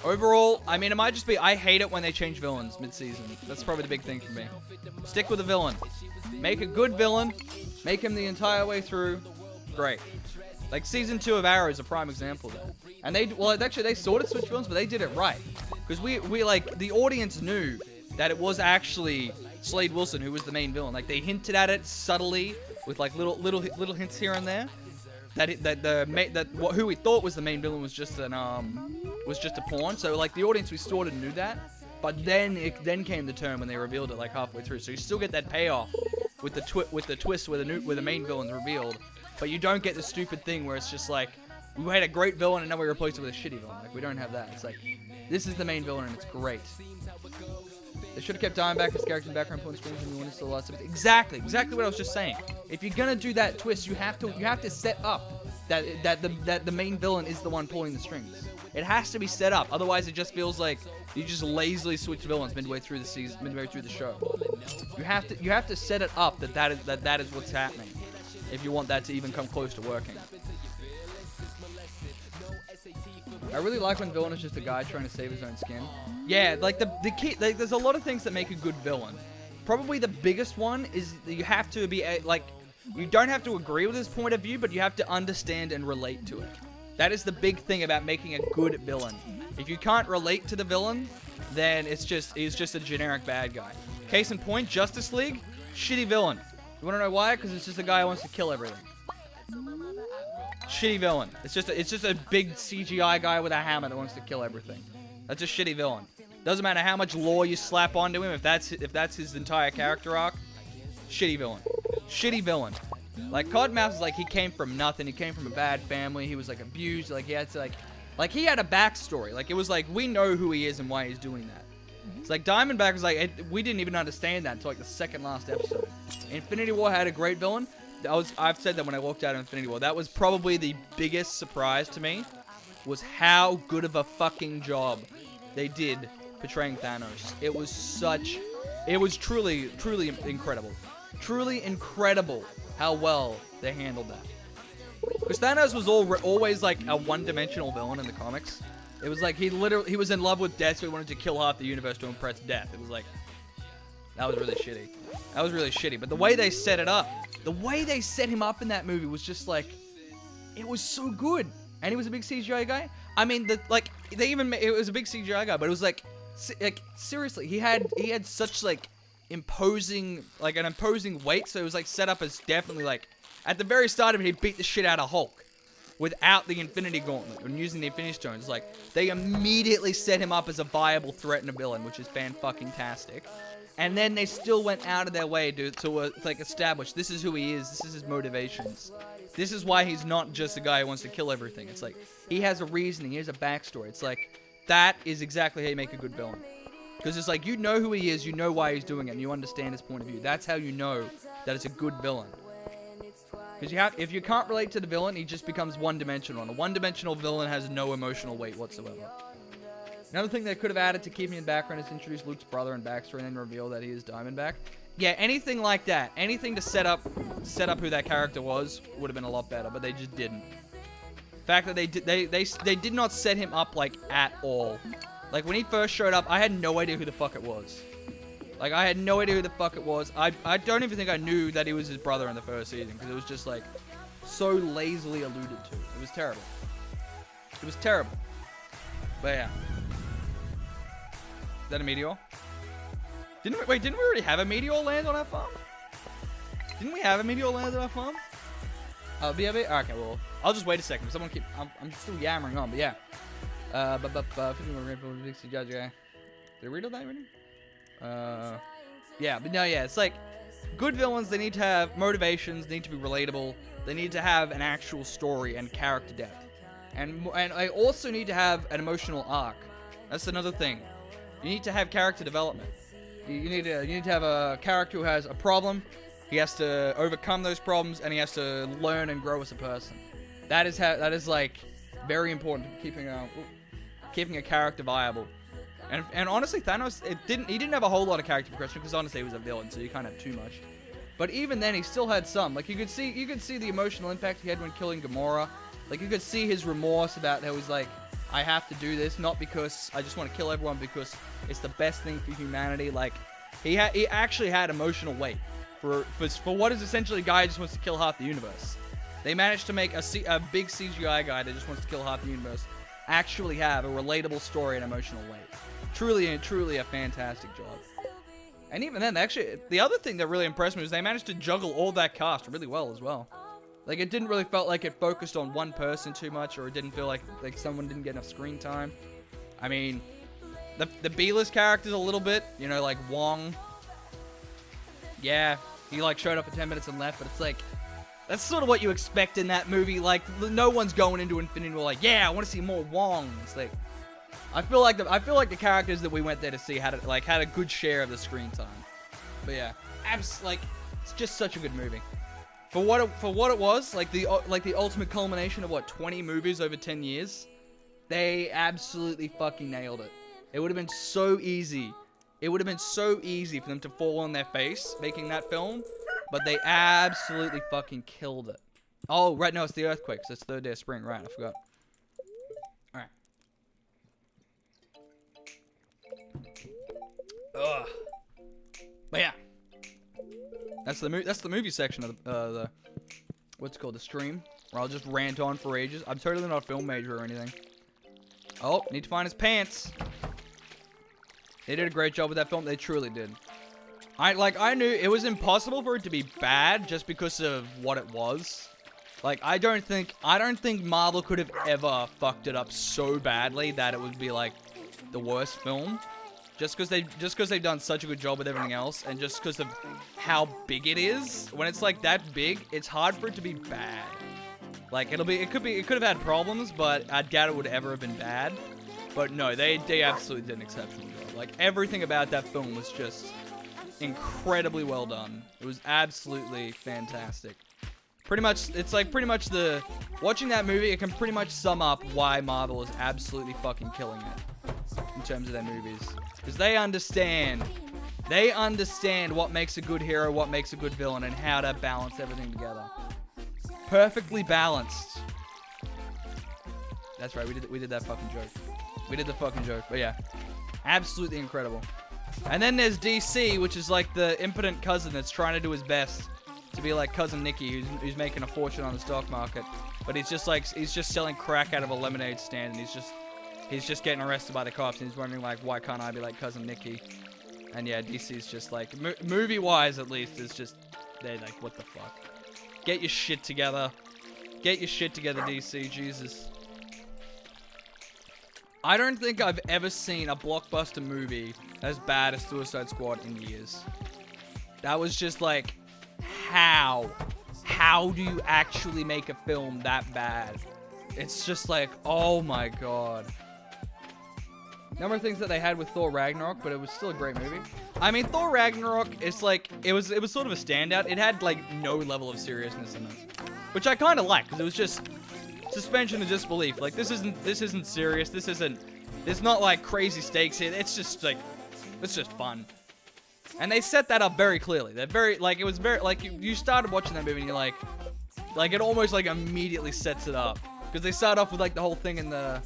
B: Overall, I mean, it might just be, I hate it when they change villains mid-season. That's probably the big thing for me. Stick with a villain. Make a good villain. Make him the entire way through. Great. Like, season 2 of Arrow is a prime example of that. And they sort of switched villains, but they did it right. Because we like, the audience knew that it was actually Slade Wilson who was the main villain. Like, they hinted at it subtly with, like, little hints here and there. Who we thought was the main villain was just a pawn. So like the audience, we sort of knew that, but then came the turn when they revealed it like halfway through. So you still get that payoff with the twist where the main villain's revealed, but you don't get the stupid thing where it's just like we had a great villain and now we replaced it with a shitty villain. Like we don't have that. It's like this is the main villain and it's great. They should have kept Diamondback as character in background point screens and you want to still lots of it. Exactly what I was just saying. If you're gonna do that twist, you have to set up that the main villain is the one pulling the strings. It has to be set up. Otherwise, it just feels like you just lazily switch villains midway through the season, midway through the show. You have to set it up that is what's happening if you want that to even come close to working. I really like when villain is just a guy trying to save his own skin. Yeah, like the key. Like, there's a lot of things that make a good villain. Probably the biggest one is that you have to be like, you don't have to agree with his point of view, but you have to understand and relate to it. That is the big thing about making a good villain. If you can't relate to the villain, then he's just a generic bad guy. Case in point, Justice League, shitty villain. You wanna know why? Because it's just a guy who wants to kill everything. Shitty villain. It's just a big CGI guy with a hammer that wants to kill everything. That's a shitty villain. Doesn't matter how much lore you slap onto him, if that's his entire character arc. Shitty villain. Shitty villain. Like, Codmouse is like, he came from nothing. He came from a bad family. He was like abused. Like, he had to like he had a backstory. Like, it was like, we know who he is and why he's doing that. It's like Diamondback was like, we didn't even understand that until like the second last episode. Infinity War had a great villain. I've said that when I walked out of Infinity War. That was probably the biggest surprise to me, was how good of a fucking job they did portraying Thanos. It was truly incredible. Truly incredible how well they handled that. Because Thanos was always like a one-dimensional villain in the comics. It was like he was in love with death, so he wanted to kill half the universe to impress death. It was like, that was really shitty. That was really shitty. But the way they set it up, the way they set him up in that movie was just like, it was so good. And he was a big CGI guy. I mean, it was a big CGI guy, but it was like seriously, he had such like an imposing weight. So it was like set up as definitely like, at the very start of it, he beat the shit out of Hulk without the Infinity Gauntlet and using the Infinity Stones. Like, they immediately set him up as a viable threat and a villain, which is fan-fucking-tastic. And then they still went out of their way to like establish this is who he is, this is his motivations. This is why he's not just a guy who wants to kill everything. It's like, he has a reasoning, he has a backstory. It's like, that is exactly how you make a good villain. Because it's like, you know who he is, you know why he's doing it, and you understand his point of view. That's how you know that it's a good villain. Because if you can't relate to the villain, he just becomes one-dimensional. And a one-dimensional villain has no emotional weight whatsoever. Another thing they could have added to keep me in background is introduce Luke's brother and backstory and then reveal that he is Diamondback. Yeah, anything like that. Anything to set up who that character was would have been a lot better, but they just didn't. The fact that they did not set him up like at all. Like, when he first showed up, I had no idea who the fuck it was. Like, I had no idea who the fuck it was. I don't even think I knew that he was his brother in the first season, because it was just, like, so lazily alluded to. It was terrible. It was terrible. But, yeah. Is that a meteor? Didn't we already have a meteor land on our farm? Didn't we have a meteor land on our farm? Oh, okay, well, I'll just wait a second. Someone I'm still yammering on, but yeah. 50 more rainbow, big judge guy. Did I read all that already? Yeah, but no, yeah, it's like, good villains, they need to have motivations, they need to be relatable, they need to have an actual story and character depth. And I also need to have an emotional arc. That's another thing. You need to have character development. You need to have a character who has a problem, he has to overcome those problems, and he has to learn and grow as a person. That is like, very important to keeping a character viable. And honestly, Thanos, he didn't have a whole lot of character progression, because honestly he was a villain, so you can't have too much. But even then, he still had some. Like, you could see the emotional impact he had when killing Gamora. Like, you could see his remorse about how he's like, I have to do this, not because I just want to kill everyone, because it's the best thing for humanity. Like, he actually had emotional weight for what is essentially a guy who just wants to kill half the universe. They managed to make a big CGI guy that just wants to kill half the universe actually have a relatable story and emotional weight. Truly a fantastic job. And even then, actually, the other thing that really impressed me was they managed to juggle all that cast really well as well. Like, it didn't really felt like it focused on one person too much, or it didn't feel like someone didn't get enough screen time. I mean, the B-list characters a little bit, you know, like Wong. Yeah, he like showed up for 10 minutes and left, but it's like, that's sort of what you expect in that movie. Like, no one's going into Infinity War like, yeah, I want to see more Wong. It's like, I feel like the characters that we went there to see had a good share of the screen time. But yeah, it's just such a good movie. For what it was, like the ultimate culmination of what, 20 movies over 10 years, they absolutely fucking nailed it. It would have been so easy. It would have been so easy for them to fall on their face making that film, but they absolutely fucking killed it. Oh, right, no, it's the earthquakes. It's third day of spring, right? I forgot. All right. Ugh. But yeah, that's the movie section of the what's it called, the stream, where I'll just rant on for ages. I'm totally not a film major or anything. Oh, need to find his pants. They did a great job with that film. They truly did. I knew it was impossible for it to be bad just because of what it was. Like, I don't think Marvel could have ever fucked it up so badly that it would be like the worst film. Just because they've done such a good job with everything else, and just because of how big it is. When it's like that big, it's hard for it to be bad. Like, it could have had problems, but I doubt it would ever have been bad. But no, they absolutely did an exceptional job. Like, everything about that film was just incredibly well done. It was absolutely fantastic. Pretty much watching that movie, it can pretty much sum up why Marvel is absolutely fucking killing it in terms of their movies. Because they understand what makes a good hero, what makes a good villain, and how to balance everything together. Perfectly balanced. That's right, we did that fucking joke. We did the fucking joke, but yeah. Absolutely incredible. And then there's DC, which is like the impotent cousin that's trying to do his best to be like Cousin Nicky, who's making a fortune on the stock market. But he's just selling crack out of a lemonade stand, and he's just getting arrested by the cops, and he's wondering like, why can't I be like Cousin Nicky? And yeah, DC's just like, movie-wise at least, is just, they're like, what the fuck? Get your shit together. Get your shit together, DC, Jesus. I don't think I've ever seen a blockbuster movie as bad as Suicide Squad in years. That was just like, how do you actually make a film that bad? It's just like, oh my god. Number of things that they had with Thor Ragnarok, but it was still a great movie. I mean, Thor Ragnarok, it's like, it was sort of a standout. It had like no level of seriousness in it, which I kind of like, because it was just suspension of disbelief. Like, this isn't serious. There's not like crazy stakes here. It's just fun. And they set that up very clearly. They're very, like, it was very, like, you started watching that movie and you're like, it almost like immediately sets it up. Because they start off with like the whole thing in the,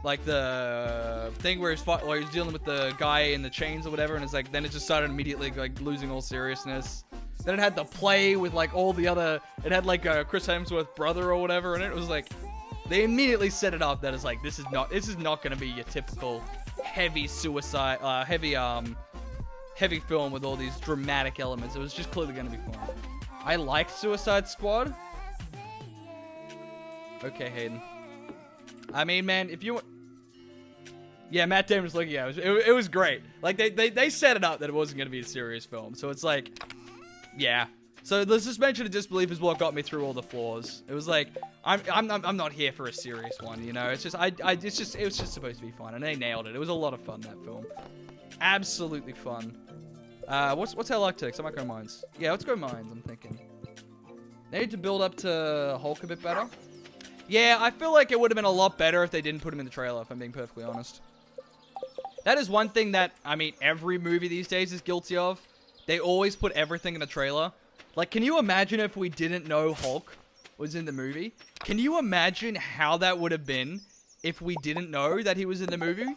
B: like the thing where he's dealing with the guy in the chains or whatever, and it's like, then it just started immediately like losing all seriousness. Then it had the play with like all the other, it had like a Chris Hemsworth brother or whatever, and it was like, they immediately set it up that it's like, this is not gonna be your typical heavy heavy film with all these dramatic elements. It was just clearly gonna be fun. I liked Suicide Squad. Okay, Hayden. I mean, man, if you... Yeah, Matt Damon was looking at it. It was great. Like, they set it up that it wasn't going to be a serious film. So it's like, yeah. So the suspension of disbelief is what got me through all the flaws. It was like, I'm not here for a serious one, you know? It's just, it was just supposed to be fun. And they nailed it. It was a lot of fun, that film. Absolutely fun. What's our luck ticks? I might go mines. Yeah, let's go mines, I'm thinking. They need to build up to Hulk a bit better. Yeah, I feel like it would have been a lot better if they didn't put him in the trailer, if I'm being perfectly honest. That is one thing that, I mean, every movie these days is guilty of. They always put everything in the trailer. Like, can you imagine if we didn't know Hulk was in the movie? Can you imagine how that would have been if we didn't know that he was in the movie?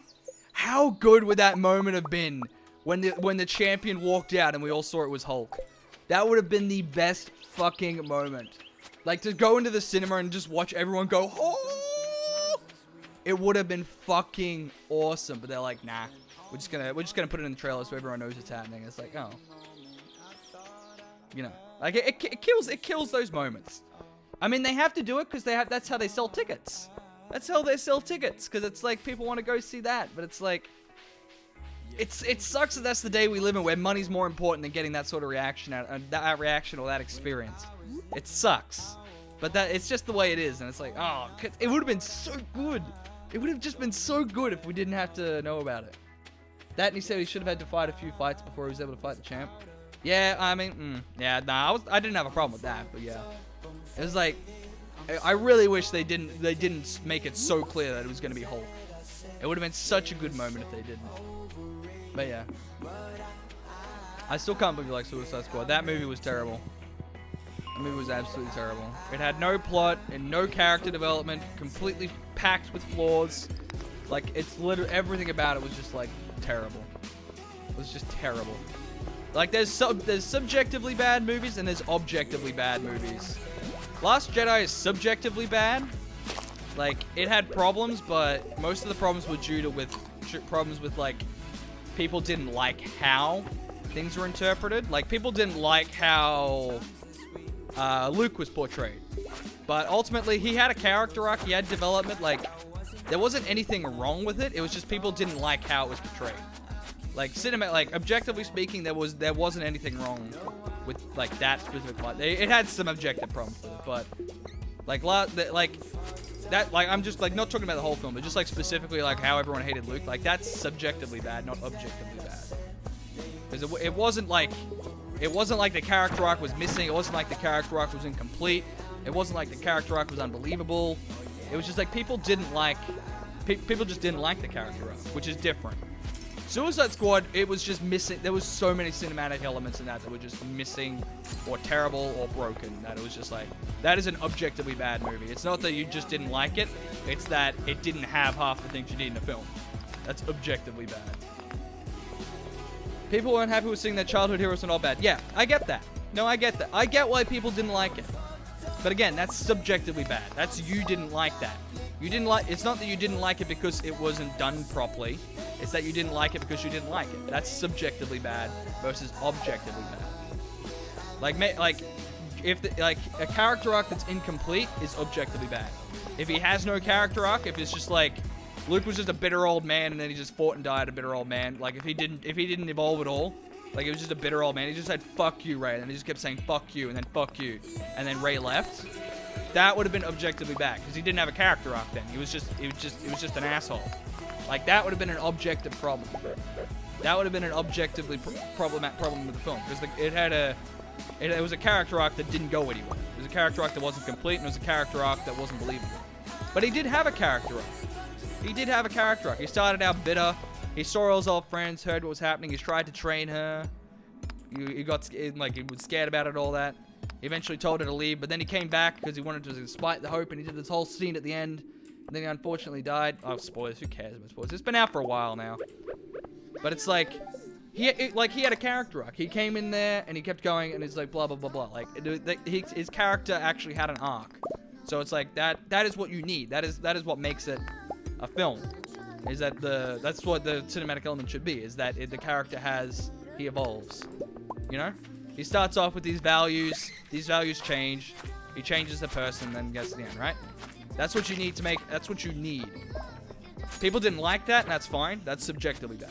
B: How good would that moment have been when the champion walked out and we all saw it was Hulk? That would have been the best fucking moment. Like, to go into the cinema and just watch everyone go, oh! It would have been fucking awesome. But they're like, nah, we're just gonna put it in the trailer so everyone knows it's happening. It's like, oh, you know, like it kills those moments. I mean, they have to do it because that's how they sell tickets. That's how they sell tickets, because it's like people want to go see that. But it's like, it sucks that that's the day we live in, where money's more important than getting that sort of reaction that reaction or that experience. It sucks, but it's just the way it is, and it's like, oh, it would have been so good. It would have just been so good if we didn't have to know about it. That, and he said he should have had to fight a few fights before he was able to fight the champ. Yeah, I mean, yeah, nah, I didn't have a problem with that, but yeah, it was like, I really wish they didn't make it so clear that it was gonna be Hulk. It would have been such a good moment if they didn't. But yeah, I still can't believe you like Suicide Squad. That movie was terrible. The movie was absolutely terrible. It had no plot and no character development, completely packed with flaws. Like, it's literally, everything about it was just, like, terrible. It was just terrible. Like, there's subjectively bad movies and there's objectively bad movies. Last Jedi is subjectively bad. Like, it had problems, but most of the problems were due to problems with, like, people didn't like how things were interpreted. Like, people didn't like how Luke was portrayed. But ultimately, he had a character arc, he had development, like, there wasn't anything wrong with it. It was just people didn't like how it was portrayed. Like, objectively speaking, there wasn't anything wrong with, like, that specific plot. It had some objective problems with it, but, like, I'm just, like, not talking about the whole film, but just, like, specifically, like, how everyone hated Luke. Like, that's subjectively bad, not objectively bad. Because it wasn't like the character arc was missing. It wasn't like the character arc was incomplete. It wasn't like the character arc was unbelievable. It was just like people just didn't like the character arc, which is different. Suicide Squad, it was just missing. There was so many cinematic elements in that were just missing or terrible or broken that it was just like, that is an objectively bad movie. It's not that you just didn't like it. It's that it didn't have half the things you need in a film. That's objectively bad. People weren't happy with seeing their childhood heroes and all bad. Yeah, I get that. No, I get that. I get why people didn't like it. But again, that's subjectively bad. That's you didn't like that. You didn't like. It's not that you didn't like it because it wasn't done properly. It's that you didn't like it because you didn't like it. That's subjectively bad versus objectively bad. If a character arc that's incomplete is objectively bad. If he has no character arc, if it's just like Luke was just a bitter old man and then he just fought and died a bitter old man. Like if he didn't evolve at all, like it was just a bitter old man. He just said fuck you, Ray, and then he just kept saying fuck you and then fuck you, and then Ray left. That would have been objectively bad because he didn't have a character arc then. It was just an asshole. Like that would have been an objective problem. That would have been an objectively problem with the film because it was a character arc that didn't go anywhere. It was a character arc that wasn't complete and it was a character arc that wasn't believable. But he did have a character arc. He did have a character arc. He started out bitter. He saw all his old friends, heard what was happening. He tried to train her. He got he was scared about it, all that. He eventually told her to leave, but then he came back because he wanted to despite the hope, and he did this whole scene at the end. And then he unfortunately died. Oh, spoilers. Who cares about spoilers? It's been out for a while now. But it's like, he had a character arc. He came in there and he kept going, and it's like blah blah blah blah. Like his character actually had an arc. So it's like that is what you need. That is what makes it a film. Is that that's what the cinematic element should be. Is that the character he evolves. You know? He starts off with these values. These values change. He changes the person, then gets to the end, right? That's what you need to make. That's what you need. People didn't like that, and that's fine. That's subjectively bad.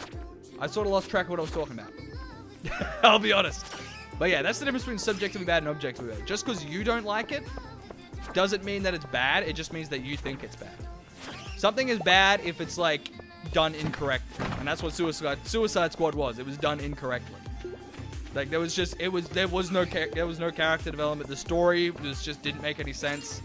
B: I sort of lost track of what I was talking about. I'll be honest. But yeah, that's the difference between subjectively bad and objectively bad. Just because you don't like it doesn't mean that it's bad. It just means that you think it's bad. Something is bad if it's like done incorrectly, and that's what Suicide Squad was. It was done incorrectly. Like there was no character development. The story didn't make any sense.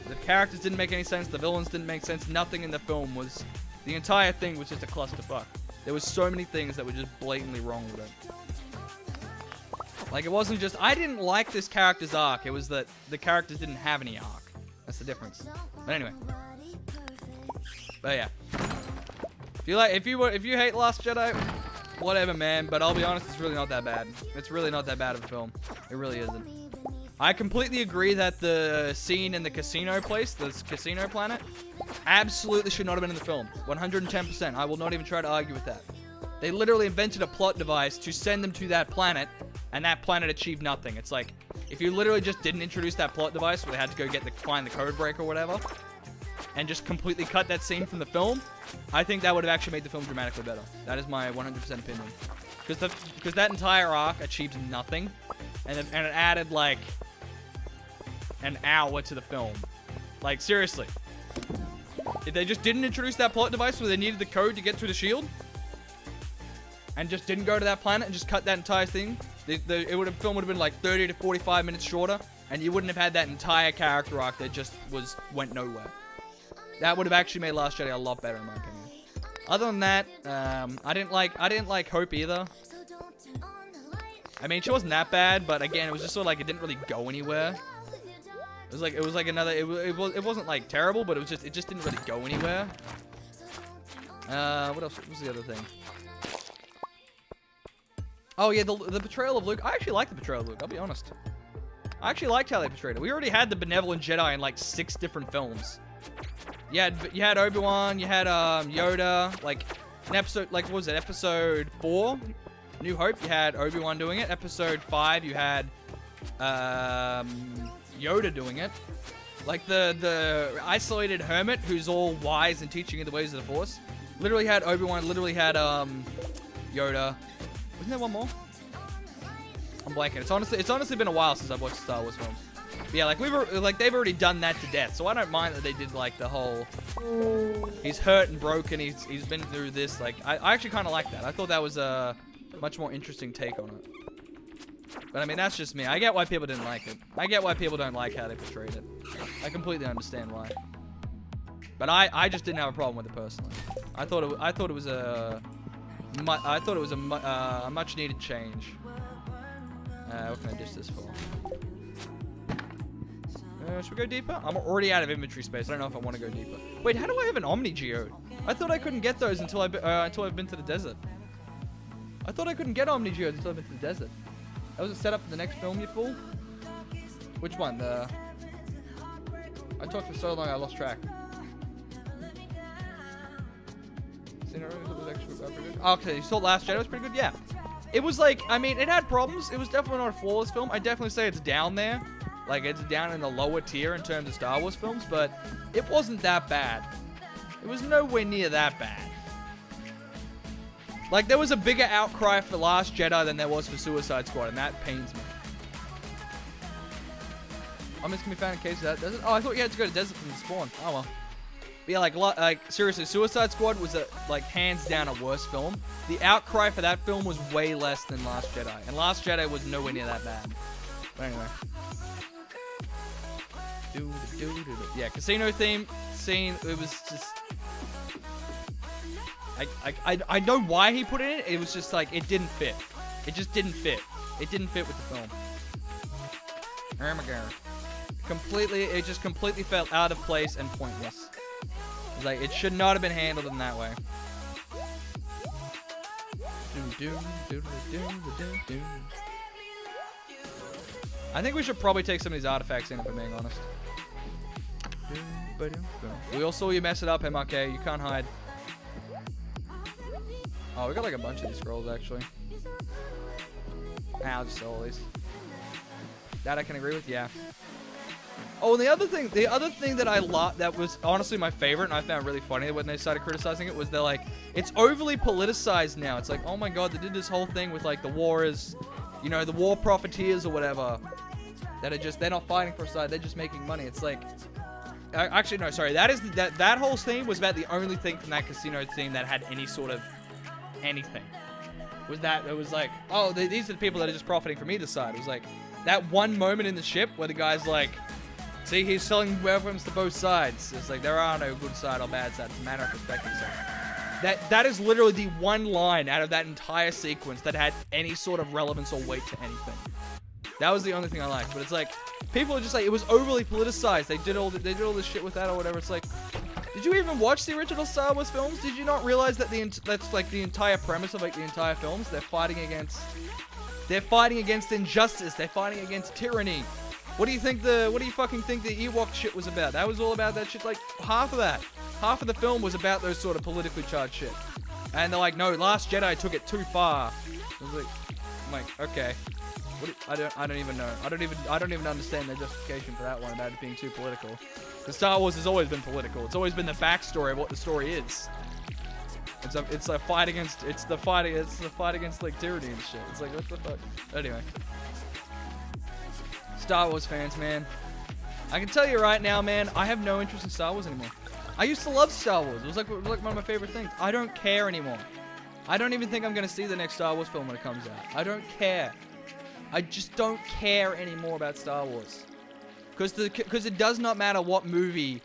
B: The characters didn't make any sense. The villains didn't make sense. Nothing in the film was. The entire thing was just a clusterfuck. There was so many things that were just blatantly wrong with it. Like it wasn't just I didn't like this character's arc. It was that the characters didn't have any arc. That's the difference. But anyway. But yeah. If you hate Last Jedi, whatever, man. But I'll be honest, it's really not that bad. It's really not that bad of a film. It really isn't. I completely agree that the scene in the casino place, the casino planet, absolutely should not have been in the film. 110%. I will not even try to argue with that. They literally invented a plot device to send them to that planet, and that planet achieved nothing. It's like, if you literally just didn't introduce that plot device where they had to go find the code break or whatever, and just completely cut that scene from the film, I think that would have actually made the film dramatically better. That is my 100% opinion. Because that entire arc achieved nothing, and it added like an hour to the film. Like seriously, if they just didn't introduce that plot device where they needed the code to get through the shield, and just didn't go to that planet and just cut that entire thing, Film would have been like 30 to 45 minutes shorter, and you wouldn't have had that entire character arc that just went nowhere. That would have actually made Last Jedi a lot better, in my opinion. Other than that, I didn't like Hope either. I mean, she wasn't that bad, but again, it was just sort of like it didn't really go anywhere. It was like another. It wasn't like terrible, but it just didn't really go anywhere. What else? What was the other thing? Oh yeah, the portrayal of Luke. I actually liked the portrayal of Luke. I'll be honest. I actually liked how they portrayed it. We already had the benevolent Jedi in like 6 different films. You had Obi-Wan, you had Yoda, like in episode, like what was it, episode 4, New Hope, you had Obi-Wan doing it. Episode 5, you had Yoda doing it. Like the isolated hermit who's all wise and teaching you the ways of the Force. Literally had Obi-Wan, literally had Yoda. Wasn't there one more? I'm blanking. It's honestly been a while since I've watched Star Wars films. But yeah, like they've already done that to death, so I don't mind that they did like the whole he's hurt and broken, he's been through this. Like I actually kind of like that. I thought that was a much more interesting take on it. But I mean, that's just me. I get why people didn't like it. I get why people don't like how they portrayed it. I completely understand why. But I just didn't have a problem with it personally. I thought it was a much needed change. What can I dish this for? Should we go deeper? I'm already out of inventory space. I don't know if I want to go deeper. Wait, how do I have an Omni Geode? I thought I couldn't get those until I've been to the desert. I thought I couldn't get Omni Geodes until I've been to the desert. That was a setup for the next film, you fool. Which one? I talked for so long I lost track. Okay, you saw Last Jedi was pretty good? Yeah. It was like, I mean, it had problems. It was definitely not a flawless film. I definitely say it's down there. Like, it's down in the lower tier in terms of Star Wars films, but it wasn't that bad. It was nowhere near that bad. Like, there was a bigger outcry for Last Jedi than there was for Suicide Squad, and that pains me. I'm just gonna be found in case of that desert. Oh, I thought you had to go to desert from the spawn. Oh well. But yeah, like seriously, Suicide Squad was like hands down a worse film. The outcry for that film was way less than Last Jedi, and Last Jedi was nowhere near that bad. But anyway. Yeah, casino theme scene. It was just. I know why he put it in. It was just like it didn't fit. It just didn't fit. It didn't fit with the film. Oh my god. It just completely felt out of place and pointless. It's like it should not have been handled in that way. I think we should probably take some of these artifacts in, if I'm being honest. We all saw you mess it up, MRK. You can't hide. Oh, we got like a bunch of these scrolls, actually. I'll just sell all these. That I can agree with, yeah. Oh, and the other thing that was honestly my favorite, and I found really funny when they started criticizing it, was they're like, it's overly politicized now. It's like, oh my god, they did this whole thing with like the war is, you know, the war profiteers or whatever. That are just, they're not fighting for a side, they're just making money. It's like, actually no, sorry, that whole theme was about the only thing from that casino theme that had any sort of anything. Was that it was like, oh, these are the people that are just profiting from either side. It was like that one moment in the ship where the guy's like, see, he's selling weapons to both sides. It's like there are no good side or bad side. It's a matter of perspective. So that is literally the one line out of that entire sequence that had any sort of relevance or weight to anything. That was the only thing I liked. But it's like people are just like, it was overly politicized. They did all this shit with that or whatever. It's like, did you even watch the original Star Wars films? Did you not realize that that's like the entire premise of like the entire films? They're fighting against injustice. They're fighting against tyranny. What do you fucking think the Ewok shit was about? That was all about that shit. Like half of the film was about those sort of politically charged shit. And they're like, no, Last Jedi took it too far. I'm like, okay. I don't even know. I don't even understand their justification for that one about it being too political. Because Star Wars has always been political. It's always been the backstory of what the story is. It's a fight against the fight against like tyranny and shit. It's like what the fuck. Anyway, Star Wars fans, man. I can tell you right now, man. I have no interest in Star Wars anymore. I used to love Star Wars. It was like one of my favorite things. I don't care anymore. I don't even think I'm gonna see the next Star Wars film when it comes out. I don't care. I just don't care anymore about Star Wars. Because it does not matter what movie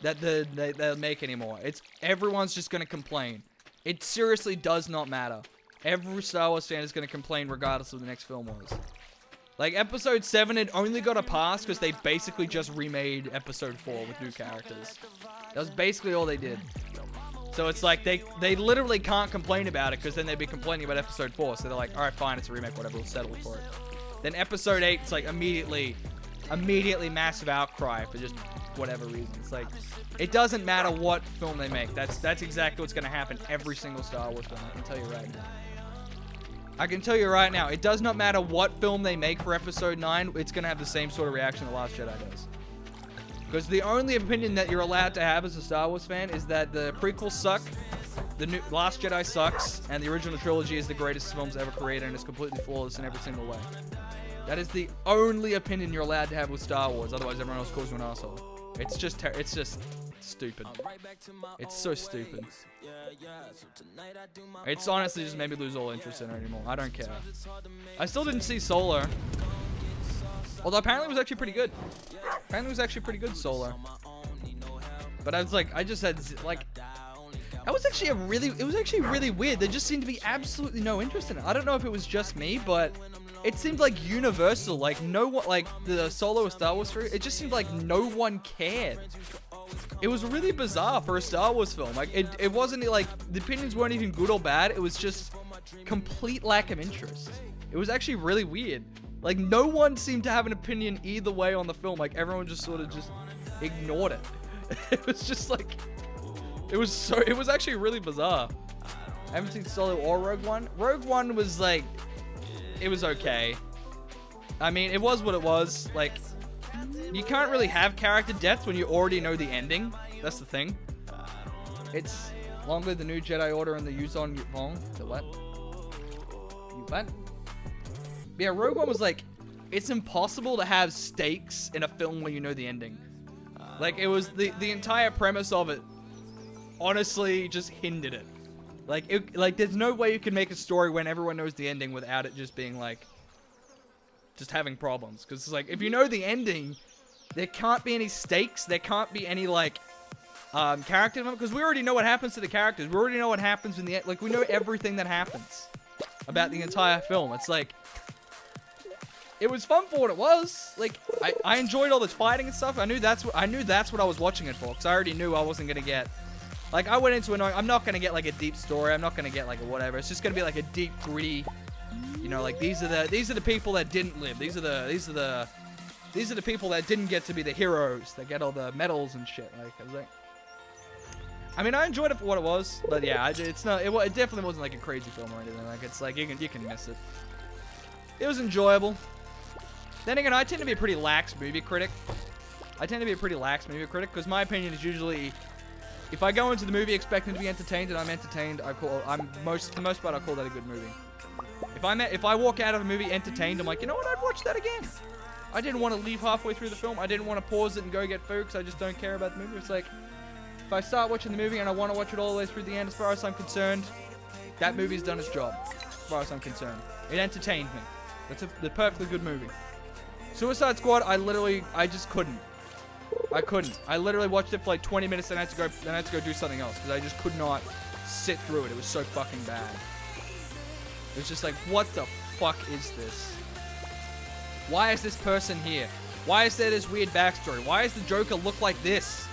B: that they'll make anymore. Everyone's just going to complain. It seriously does not matter. Every Star Wars fan is going to complain regardless of what the next film was. Like, Episode 7, it only got a pass because they basically just remade Episode 4 with new characters. That was basically all they did. So it's like, they literally can't complain about it because then they'd be complaining about Episode 4. So they're like, alright, fine, it's a remake, whatever, we'll settle for it. Then Episode 8, it's like immediately massive outcry for just whatever reason. It's like, it doesn't matter what film they make. That's exactly what's going to happen every single Star Wars film, I can tell you right now. I can tell you right now, it does not matter what film they make for Episode 9, it's going to have the same sort of reaction The Last Jedi does. Because the only opinion that you're allowed to have as a Star Wars fan is that the prequels suck, the new Last Jedi sucks, and the original trilogy is the greatest films ever created and is completely flawless in every single way. That is the only opinion you're allowed to have with Star Wars, otherwise everyone else calls you an asshole. It's just stupid. It's so stupid. It's honestly just made me lose all interest in it anymore. I don't care. I still didn't see Solo. Although apparently it was actually pretty good. Apparently it was actually pretty good, Solo. But I was like, I just had, like, that was actually it was actually really weird. There just seemed to be absolutely no interest in it. I don't know if it was just me, but it seemed like universal. Like, no one, like, the Solo Star Wars series, it just seemed like no one cared. It was really bizarre for a Star Wars film. Like, it wasn't, like, the opinions weren't even good or bad. It was just complete lack of interest. It was actually really weird. Like, no one seemed to have an opinion either way on the film. Like, everyone just sort of just ignored it. It was just like, it was actually really bizarre. I haven't seen Solo or Rogue One. Rogue One was like, it was okay. I mean, it was what it was. Like, you can't really have character depth when you already know the ending. That's the thing. It's longer the New Jedi Order and the Yuzon Vong. The what? You what? Yeah, Rogue One was like, it's impossible to have stakes in a film when you know the ending. Like, it was the entire premise of it honestly just hindered it. Like, there's no way you can make a story when everyone knows the ending without it just being like, just having problems. Because it's like, if you know the ending, there can't be any stakes. There can't be any, like, character development. Because we already know what happens to the characters. We already know what happens in the end. Like, we know everything that happens about the entire film. It's like, it was fun for what it was. Like, I enjoyed all this fighting and stuff. I knew that's what I was watching it for. Because I already knew I wasn't going to get, like, I went into it knowing I'm not going to get, like, a deep story. I'm not going to get, like, a whatever. It's just going to be, like, a deep, gritty, you know, like, these are the people that didn't live. These are the people that didn't get to be the heroes that get all the medals and shit. Like, I was like, I mean, I enjoyed it for what it was, but yeah, it definitely wasn't like a crazy film or anything. Like, it's like you can miss it. It was enjoyable. Then again, I tend to be a pretty lax movie critic. Because my opinion is usually, if I go into the movie expecting to be entertained and I'm entertained, for the most part, I call that a good movie. If I walk out of a movie entertained, I'm like, you know what, I'd watch that again. I didn't want to leave halfway through the film. I didn't want to pause it and go get food because I just don't care about the movie. It's like, if I start watching the movie and I want to watch it all the way through the end, as far as I'm concerned, that movie's done its job, as far as I'm concerned. It entertained me. It's a perfectly good movie. Suicide Squad, I just couldn't. I literally watched it for like 20 minutes and I had to go do something else because I just could not sit through it. It was so fucking bad. It was just like, what the fuck is this? Why is this person here? Why is there this weird backstory? Why does the Joker look like this?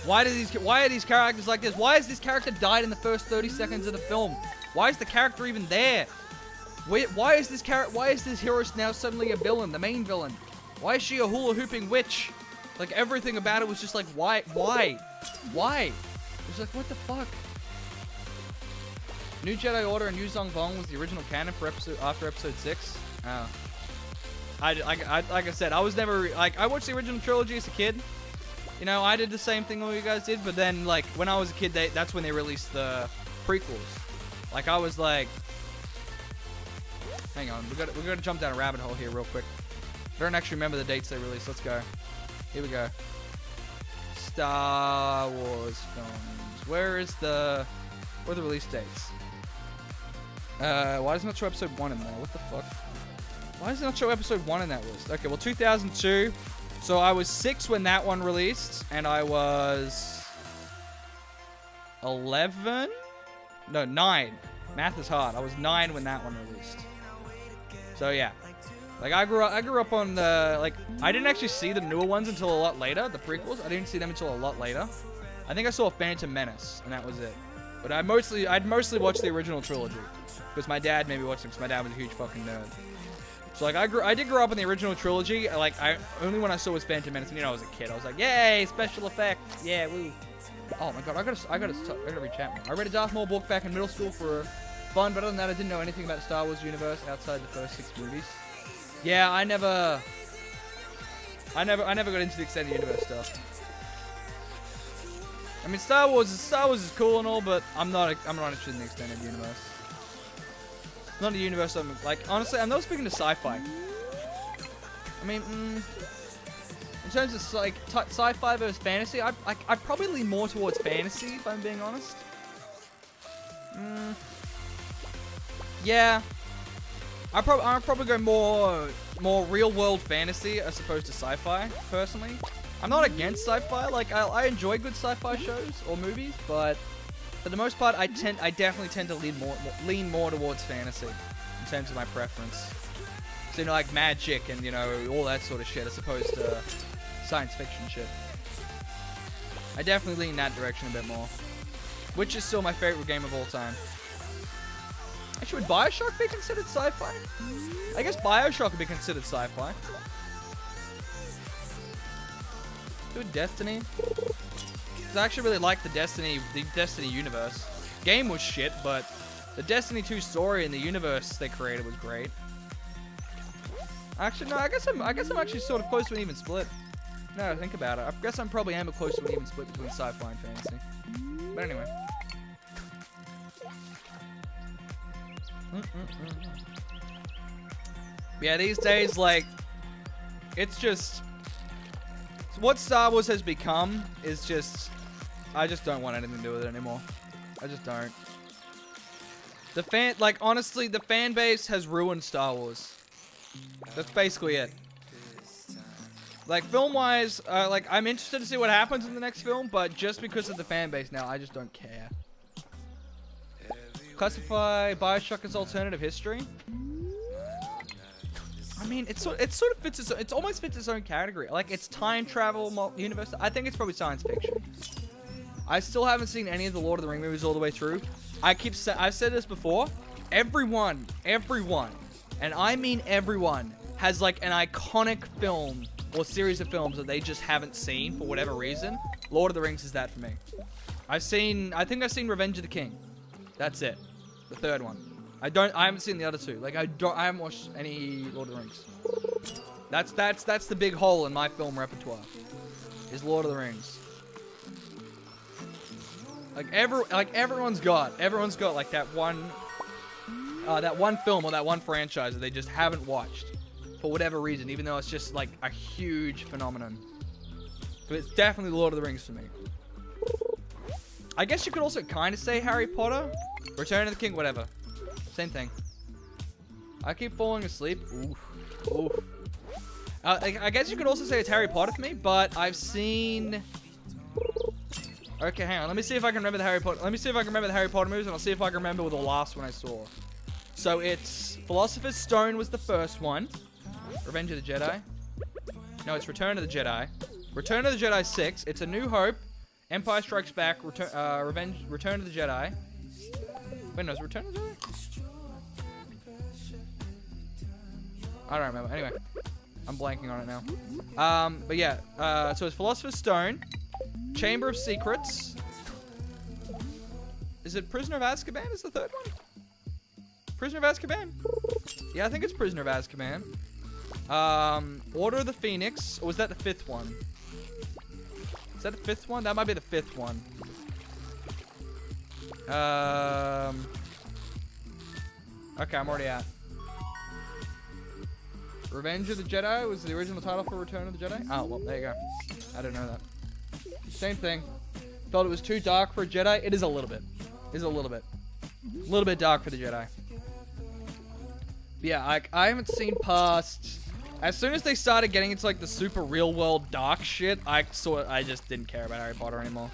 B: Why are these characters like this? Why has this character died in the first 30 seconds of the film? Why is the character even there? Why is this hero now suddenly a villain, the main villain? Why is she a hula hooping witch? Like, everything about it was just like, why? It was like, what the fuck? New Jedi Order and Yuzong Vong was the original canon for after episode 6. Oh. Like I said, I was never, like, I watched the original trilogy as a kid. You know, I did the same thing what you guys did, but then, like, when I was a kid, that's when they released the prequels. Like, I was like, hang on, we're gonna jump down a rabbit hole here real quick. I don't actually remember the dates they released. Let's go. Here we go. Star Wars films. Where are the release dates? Why does it not show episode 1 in there? What the fuck? Why does it not show episode 1 in that list? Okay, well, 2002. So I was 6 when that one released, and I was 11? No, 9. Math is hard. I was 9 when that one released. So yeah. Like, I grew up on the, like, I didn't actually see the newer ones until a lot later, the prequels. I didn't see them until a lot later. I think I saw Phantom Menace, and that was it. But I'd mostly watch the original trilogy. Because my dad made me watch them, because my dad was a huge fucking nerd. So, like, I did grow up in the original trilogy. Like, only when I saw was Phantom Menace, and, you know, I was a kid. I was like, yay, special effects, yeah, woo. Oh my god, I gotta read chat more. I read a Darth Maul book back in middle school for fun, but other than that, I didn't know anything about the Star Wars universe outside the first 6 movies. Yeah, I never got into the extended universe stuff. I mean, Star Wars is cool and all, but I'm not interested in the extended universe. Not a universe I'm like. Honestly, I'm not speaking to sci-fi. I mean, in terms of like sci-fi versus fantasy, I probably lean more towards fantasy if I'm being honest. Yeah. I'll probably go more real-world fantasy as opposed to sci-fi, personally. I'm not against sci-fi. Like, I enjoy good sci-fi shows or movies, but for the most part, I definitely tend to lean more towards fantasy in terms of my preference. So, you know, like magic and, you know, all that sort of shit as opposed to science fiction shit. I definitely lean that direction a bit more. Which is still my favorite game of all time. Actually, would Bioshock be considered sci-fi? I guess Bioshock would be considered sci-fi. Good Destiny. I actually really like the Destiny universe. Game was shit, but the Destiny 2 story and the universe they created was great. Actually, no, I guess I'm actually sort of close to an even split. No, think about it. I guess I'm probably close to an even split between sci-fi and fantasy. But anyway. Yeah, these days, like, it's just what Star Wars has become is just, I just don't want anything to do with it anymore. I just don't. Honestly, the fan base has ruined Star Wars. That's basically it. Like, film-wise, like, I'm interested to see what happens in the next film, but just because of the fan base now, I just don't care. Classify Bioshock as alternative history? I mean, it sort of fits it almost fits its own category. Like, it's time travel universe. I think it's probably science fiction. I still haven't seen any of the Lord of the Rings movies all the way through. I've said this before. Everyone, and I mean everyone, has like an iconic film or series of films that they just haven't seen for whatever reason. Lord of the Rings is that for me. I think I've seen Revenge of the King. That's it. The third one. I haven't seen the other two. Like, I haven't watched any Lord of the Rings. That's the big hole in my film repertoire. Is Lord of the Rings. Everyone's got like that one film or that one franchise that they just haven't watched for whatever reason, even though it's just like a huge phenomenon. But it's definitely Lord of the Rings for me. I guess you could also kind of say Harry Potter, Return of the King, whatever. Same thing. I keep falling asleep. Oof. I guess you could also say it's Harry Potter for me, but I've seen. Okay, hang on. Let me see if I can remember the Harry Potter. Let me see if I can remember the Harry Potter movies, and I'll see if I can remember the last one I saw. So it's Philosopher's Stone was the first one. Revenge of the Jedi. No, it's Return of the Jedi. Return of the Jedi 6. It's A New Hope. Empire Strikes Back. Return of the Jedi. Wait, no, it's Return of the Jedi? I don't remember. Anyway, I'm blanking on it now. But yeah, so it's Philosopher's Stone, Chamber of Secrets. Is it Prisoner of Azkaban is the third one? Prisoner of Azkaban? Yeah, I think it's Prisoner of Azkaban. Order of the Phoenix, or was that the fifth one? Is that the fifth one? That might be the fifth one. Okay, I'm already out. Revenge of the Jedi was the original title for Return of the Jedi? Oh, well, there you go. I didn't know that. Same thing. Felt it was too dark for a Jedi. It is a little bit. It is a little bit. A little bit dark for the Jedi. Yeah, like, I haven't seen past... As soon as they started getting into, like, the super real-world dark shit, I just didn't care about Harry Potter anymore.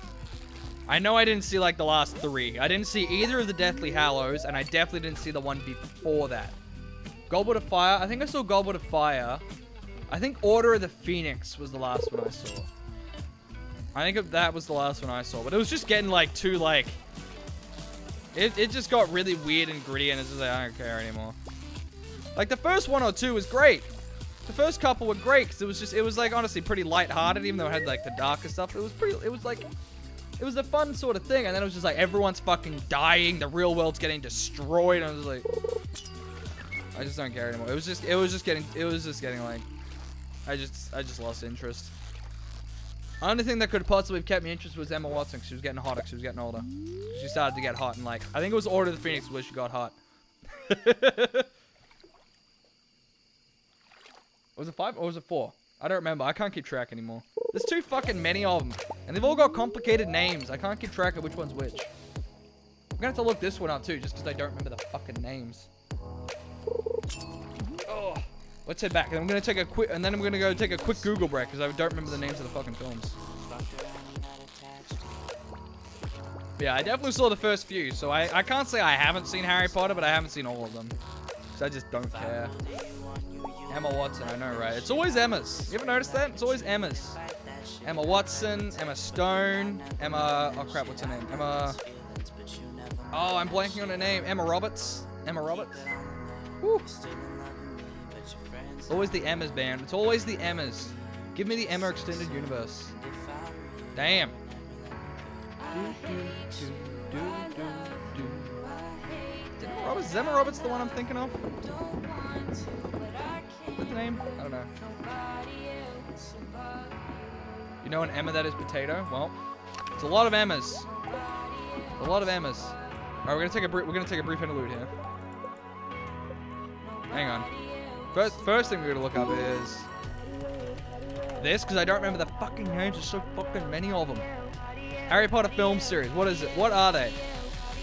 B: I know I didn't see, like, the last 3. I didn't see either of the Deathly Hallows, and I definitely didn't see the one before that. Goblet of Fire. I think I saw Goblet of Fire. I think Order of the Phoenix was the last one I saw. I think that was the last one I saw. But it was just getting, like, too, like... It just got really weird and gritty, and it's just like, I don't care anymore. Like, the first 1 or 2 was great. The first couple were great, because it was, like, honestly pretty lighthearted, even though it had, like, the darker stuff. It was a fun sort of thing, and then it was just like, everyone's fucking dying, the real world's getting destroyed, and I was like... I just don't care anymore. It was just getting, like... I just lost interest. The only thing that could possibly have kept me interested was Emma Watson, because she was getting hotter, because she was getting older. She started to get hot, and, like, I think it was Order of the Phoenix where she got hot. Was it 5 or was it 4? I don't remember. I can't keep track anymore. There's too fucking many of them. And they've all got complicated names. I can't keep track of which one's which. I'm gonna have to look this one up too, just because I don't remember the fucking names. Oh, let's head back. And I'm gonna take a quick, and then I'm gonna go take a quick Google break because I don't remember the names of the fucking films. Yeah, I definitely saw the first few, so I can't say I haven't seen Harry Potter, but I haven't seen all of them. So I just don't care. Emma Watson, I know, right? It's always Emma's. You ever noticed that? It's always Emma's. Emma Watson, Emma Stone, Emma... Oh, crap, what's her name? Emma... Oh, I'm blanking on her name. Emma Roberts. Emma Roberts. Woo. Always the Emmas, band. It's always the Emmas. Give me the Emma Extended Universe. Damn. Is Emma Roberts the one I'm thinking of? What's the name? I don't know. You know an Emma that is potato? Well, it's a lot of Emmas. A lot of Emmas. All right, we're gonna take a brief interlude here. Hang on. First thing we're gonna look up is this, because I don't remember the fucking names. There's so fucking many of them. Harry Potter film series. What is it? What are they?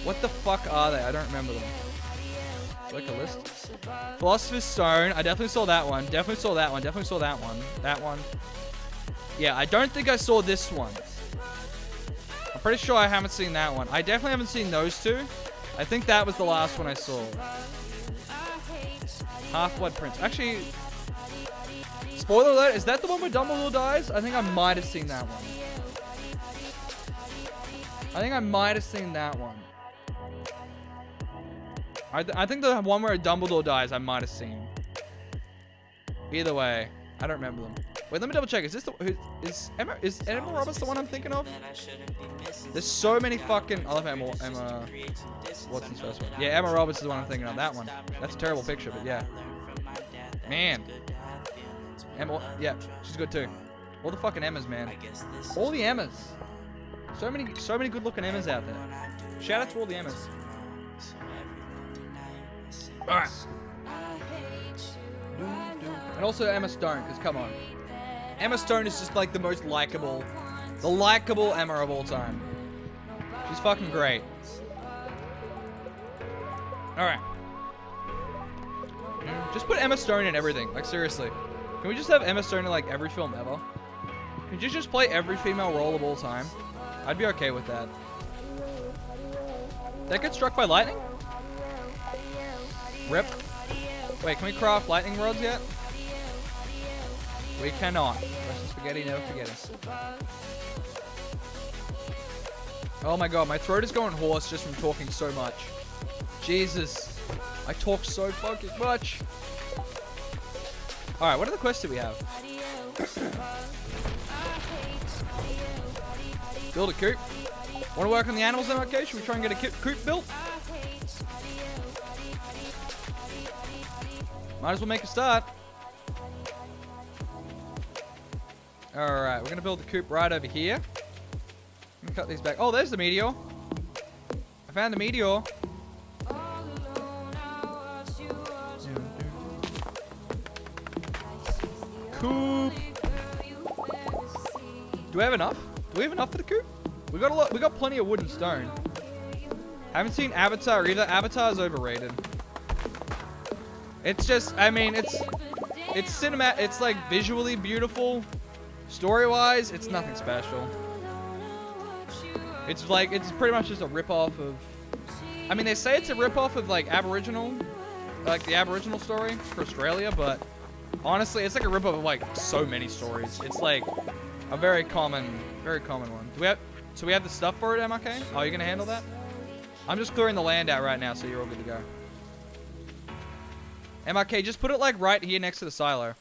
B: What the fuck are they? I don't remember them. Like a list. Philosopher's Stone. I definitely saw that one. Definitely saw that one. Definitely saw that one. That one. Yeah, I don't think I saw this one. I'm pretty sure I haven't seen that one. I definitely haven't seen those two. I think that was the last one I saw. Half-Blood Prince. Actually, spoiler alert, is that the one where Dumbledore dies? I think I might have seen that one. I think I might have seen that one. I think the one where Dumbledore dies, I might have seen. Either way, I don't remember them. Wait, let me double check. Is this is Emma Roberts the one I'm thinking of? There's so many fucking... I love Emma Watson's first one. Yeah, Emma Roberts is the one I'm thinking of. That one. That's a terrible picture, but yeah. Man. Emma, yeah, she's good too. All the fucking Emmas, man. All the Emmas. So many good-looking Emmas out there. Shout out to all the Emmas. Alright. And also Emma Stone, because come on. Emma Stone is just like the most likable, Emma of all time. She's fucking great. Alright. Just put Emma Stone in everything, like seriously. Can we just have Emma Stone in like every film ever? Can you just play every female role of all time? I'd be okay with that. Did that get struck by lightning? Rip. Wait, can we craft lightning rods yet? We cannot. Russian spaghetti, never forgetting. Oh my god, my throat is going hoarse just from talking so much. Jesus. I talk so fucking much. Alright, what other quests do we have? Build a coop. Want to work on the animals in that case? Should we try and get a coop built? Might as well make a start. Alright, we're going to build the coop right over here. Let me cut these back. Oh, there's the meteor. I found the meteor. Coop. Do we have enough? Do we have enough for the coop? We got a lot. We got plenty of wood and stone. Haven't seen Avatar either. Avatar is overrated. It's just, I mean, it's cinematic. It's like visually beautiful. Story-wise, it's nothing special. It's like, it's pretty much just a rip-off of, I mean, they say it's a rip-off of like Aboriginal, like the Aboriginal story for Australia, but honestly, it's like a rip-off of like so many stories. It's like a very common one. So we have the stuff for it, MRK? Oh, you're gonna handle that? I'm just clearing the land out right now, so you're all good to go. MRK, just put it like right here next to the silo.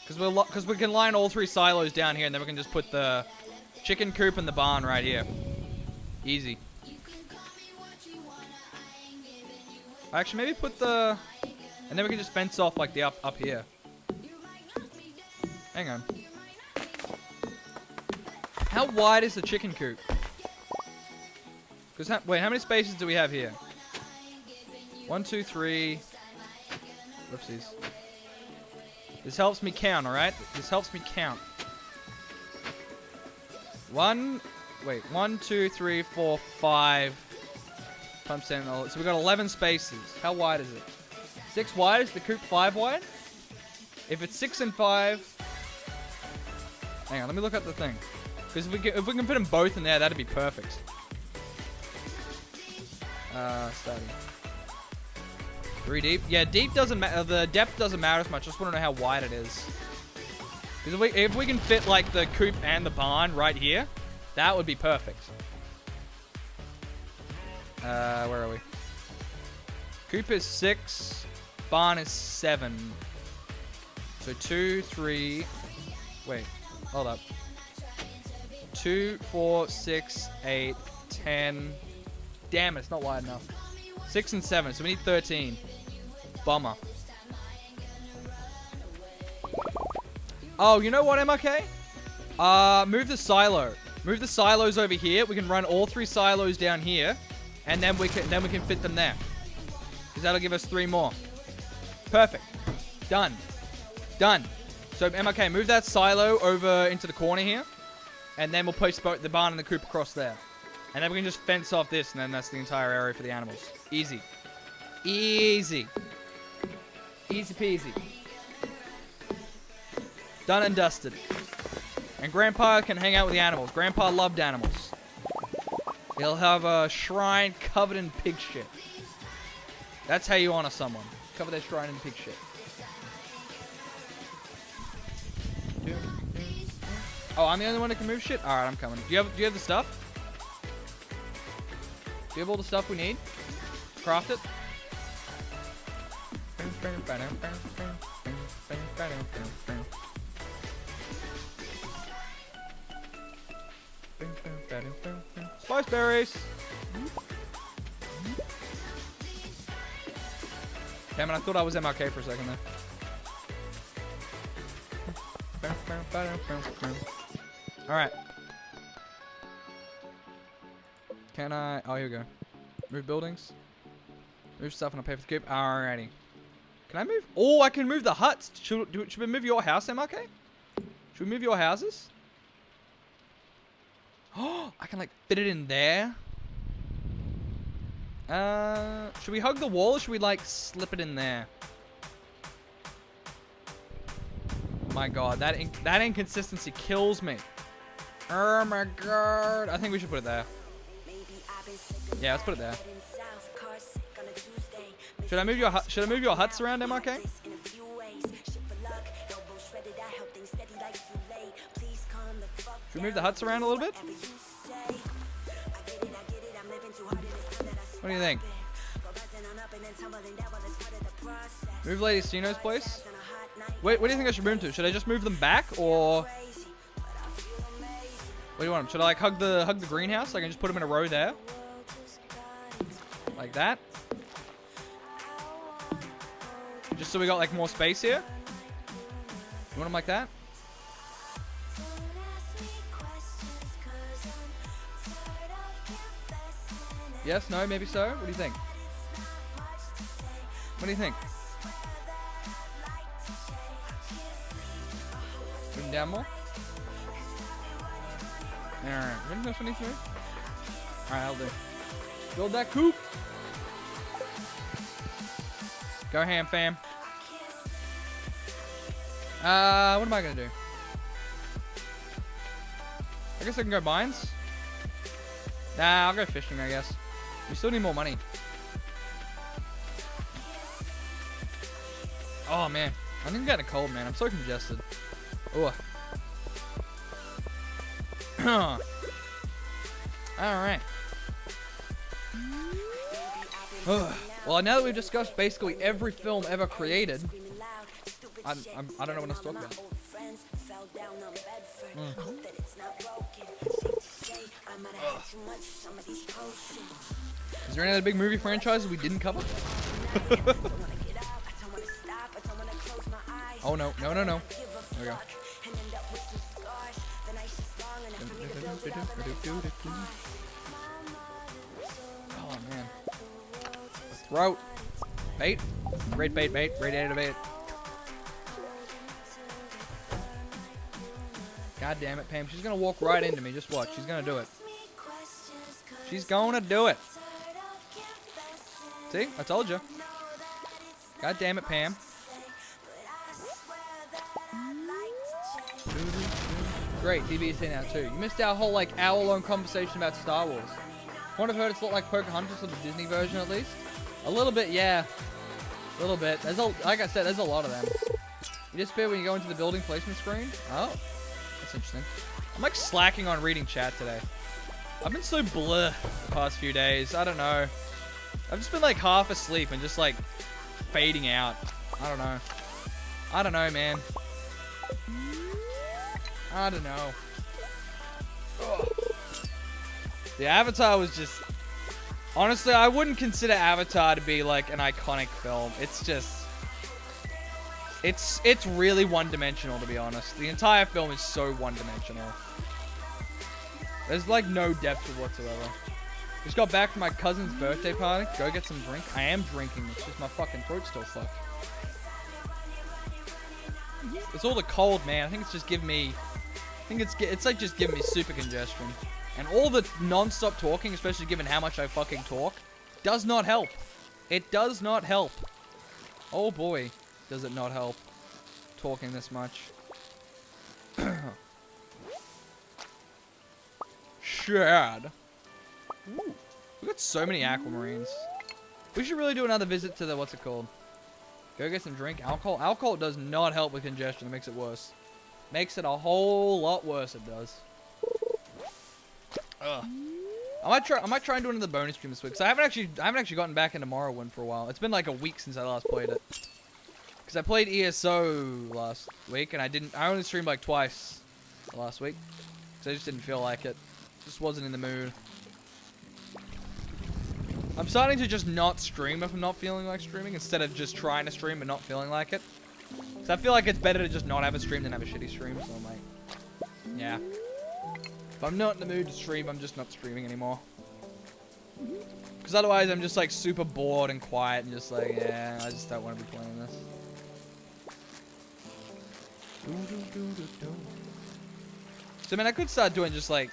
B: Because we can line all 3 silos down here, and then we can just put the chicken coop and the barn right here. Easy. Actually, maybe put the... And then we can just fence off like the up here. Hang on. How wide is the chicken coop? Because wait, how many spaces do we have here? 1, 2, 3. Whoopsies. This helps me count, alright? This helps me count. 1, 2, 3, 4, 5. Times 10. So we got 11 spaces. How wide is it? 6 wide? Is the coop 5 wide? If it's 6 and 5... Hang on, let me look at the thing. Because if we can fit them both in there, that'd be perfect. Stardew. 3 deep? Yeah, deep doesn't matter. The depth doesn't matter as much. I just want to know how wide it is. Because if we can fit like the coop and the barn right here, that would be perfect. Where are we? Coop is 6. Barn is 7. So 2, 3. Wait, hold up. 2, 4, 6, 8, 10. Damn it, it's not wide enough. 6 and 7, so we need 13. Bummer. Oh, you know what, MRK? Move the silo. Move the silos over here. We can run all 3 silos down here, and then we can fit them there. Because that'll give us 3 more. Perfect. Done. Done. So MRK, move that silo over into the corner here, and then we'll place the barn and the coop across there. And then we can just fence off this, and then that's the entire area for the animals. Easy. Easy. Easy peasy. Done and dusted. And Grandpa can hang out with the animals. Grandpa loved animals. He'll have a shrine covered in pig shit. That's how you honor someone. Cover their shrine in pig shit. Oh, I'm the only one that can move shit? Alright, I'm coming. Do you have the stuff? Do you have all the stuff we need? Craft it? Spice berries! Damn it, I thought I was MRK for a second there. Alright. Can I... Oh, here we go. Move buildings. Move stuff and I'll pay for the coop. Alrighty. Can I move... Oh, I can move the huts. Should we move your house, MRK? Should we move your houses? Oh, I can, like, fit it in there. Should we hug the wall or should we, like, slip it in there? My god, that inconsistency kills me. Oh my god. I think we should put it there. Yeah, let's put it there. Should I move your huts around, MRK? Should we move the huts around a little bit? What do you think? Move Lady Sino's place? Wait, what do you think I should move them to? Should I just move them back, or what do you want? Should I like hug the greenhouse? I can just put them in a row there, like that. Just so we got like more space here. You want them like that? Yes, no, maybe so. What do you think? What do you think? Bring them down more? Alright, anything else we need to move? Alright, I'll do. Build that coop. Go ham, fam. What am I gonna do? I guess I can go mines. Nah, I'll go fishing, I guess. We still need more money. Oh, man. I think I'm getting a cold, man. I'm so congested. Ugh. Alright. Well, now that we've discussed basically every film ever created, I don't know what else to talk about. Is there any other big movie franchises we didn't cover? Oh no, no, no, no. There we go. Oh man. Throat. Bait. Great bait, bait. Great bait. God damn it, Pam. She's gonna walk right into me. Just watch. She's gonna do it. She's gonna do it. See? I told you. God damn it, Pam. Great, DBC now too. You missed our whole like hour-long conversation about Star Wars. What I've heard, it's a lot like Pocahontas or the Disney version at least. A little bit, yeah. A little bit. There's like I said, there's a lot of them. You disappear when you go into the building placement screen. Oh, that's interesting. I'm like slacking on reading chat today. I've been so bleh the past few days. I don't know. I've just been like half asleep and just like fading out. I don't know. I don't know, man. I don't know. Ugh. The Avatar was just... Honestly, I wouldn't consider Avatar to be like an iconic film. It's just... It's really one-dimensional, to be honest. The entire film is so one-dimensional. There's like no depth whatsoever. Just got back from my cousin's birthday party. Go get some drink. I am drinking. It's just my fucking throat's still fucked. It's all the cold, man. I think it's just giving me... I think it's like just giving me super congestion. And all the non-stop talking, especially given how much I fucking talk, does not help. It does not help. Oh boy, does it not help. Talking this much. Shad. Ooh, we got so many aquamarines. We should really do another visit to the, what's it called? Go get some drink. Alcohol. Alcohol does not help with congestion. It makes it worse. Makes it a whole lot worse, it does. Ugh. I might try and do another bonus stream this week. Cause I haven't actually gotten back into Morrowind for a while. It's been like a week since I last played it. Cause I played ESO last week and I only streamed like twice last week. Cause I just didn't feel like it. Just wasn't in the mood. I'm starting to just not stream if I'm not feeling like streaming instead of just trying to stream but not feeling like it. So I feel like it's better to just not have a stream than have a shitty stream. So I'm like, yeah. If I'm not in the mood to stream, I'm just not streaming anymore. Because otherwise I'm just like super bored and quiet and just like, yeah, I just don't want to be playing this. So I mean, I could start doing just like,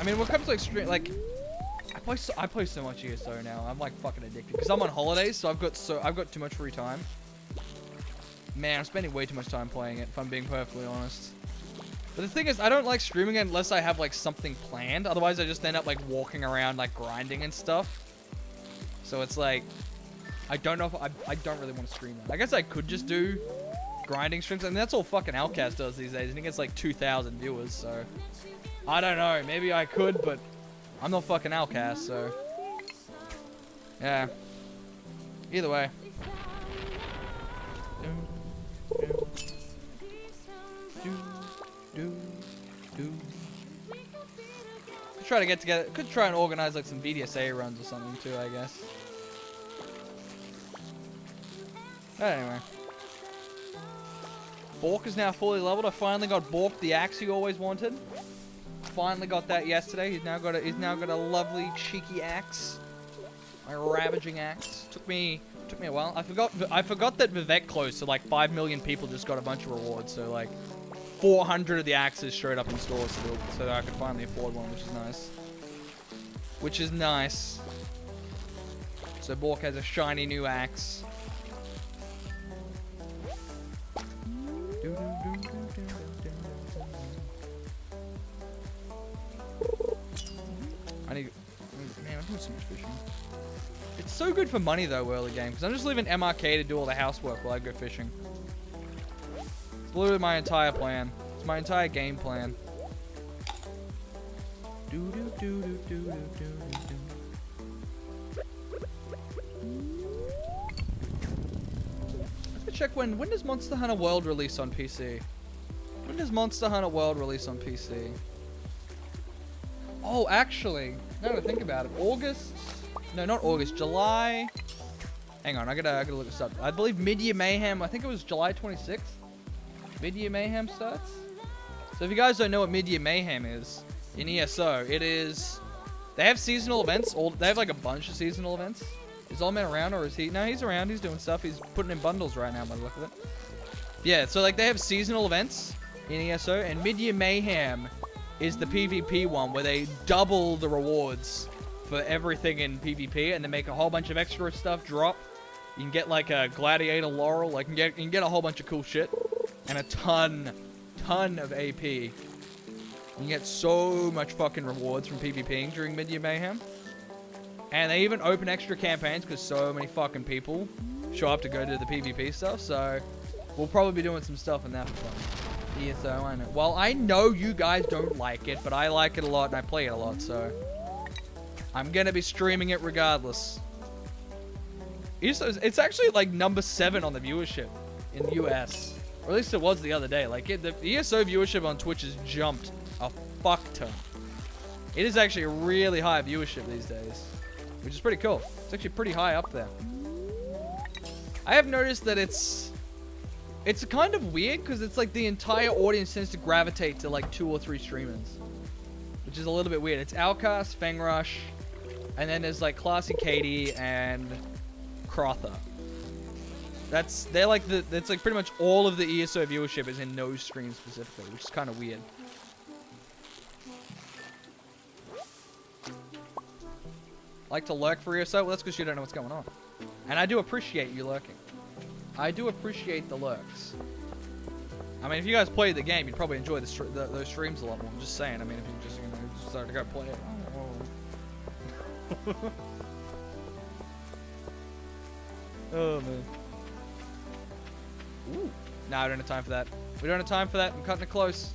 B: I mean, when it comes to like stream, like, I play so much ESO now. I'm like fucking addicted because I'm on holidays, so I've got too much free time. Man, I'm spending way too much time playing it, if I'm being perfectly honest. But the thing is, I don't like streaming it unless I have, like, something planned. Otherwise, I just end up, like, walking around, like, grinding and stuff. So it's like, I don't know if I don't really want to stream that. I guess I could just do grinding streams. And that's all fucking Outcast does these days. And he gets, like, 2,000 viewers, so... I don't know. Maybe I could, but I'm not fucking Outcast, so... Yeah. Either way. Could try to get together. Could try and organize like some VDSA runs or something too, I guess. But anyway, Bork is now fully leveled. I finally got Bork, the axe he always wanted. Finally got that yesterday. He's now got a lovely cheeky axe, my ravaging axe. Took me a while. I forgot that Vivek closed, so like 5 million people just got a bunch of rewards. So like 400 of the axes showed up in stores so that I could finally afford one, which is nice. which is nice. So Bork has a shiny new axe. Man, I'm doing so much fishing. It's so good for money though, early game, because I'm just leaving MRK to do all the housework while I go fishing. It's literally my entire plan. It's my entire game plan. Let's go check when does Monster Hunter World release on PC? When does Monster Hunter World release on PC? Oh, actually, now that I think about it, August? No, not August, July. Hang on, I gotta look this up. I believe Mid-Year Mayhem, I think it was July 26th. Mid-Year Mayhem starts. So if you guys don't know what Mid-Year Mayhem is, in ESO, it is, they have seasonal events, they have like a bunch of seasonal events. Is Old Man around, or is he? No, he's around, he's doing stuff, he's putting in bundles right now by the look of it. Yeah, so like they have seasonal events in ESO, and Mid-Year Mayhem is the PvP one where they double the rewards for everything in PvP, and they make a whole bunch of extra stuff drop. You can get like a gladiator laurel, like you can get a whole bunch of cool shit, and a ton of AP. You can get so much fucking rewards from PvPing during Mid-Year Mayhem. And they even open extra campaigns because so many fucking people show up to go do the PvP stuff, so we'll probably be doing some stuff in that for fun. ESO, I know. Well, I know you guys don't like it, but I like it a lot and I play it a lot, so I'm gonna be streaming it regardless. It's actually like number 7 on the viewership in the US. Or at least it was the other day. Like, the ESO viewership on Twitch has jumped a fuck ton. It is actually a really high viewership these days, which is pretty cool. It's actually pretty high up there. I have noticed that it's kind of weird because it's like the entire audience tends to gravitate to like 2 or 3 streamers, which is a little bit weird. It's Outcast, Fangrush, and then there's like Classy Katie and Crother. They're like it's like pretty much all of the ESO viewership is in those streams specifically, which is kind of weird. Like to lurk for ESO? Well, that's because you don't know what's going on. And I do appreciate you lurking. I do appreciate the lurks. I mean, if you guys played the game, you'd probably enjoy those streams a lot more. I'm just saying. I mean, if you just, you know, just started to go play it. Oh, man. Ooh. Nah, I don't have time for that. We don't have time for that. I'm cutting it close.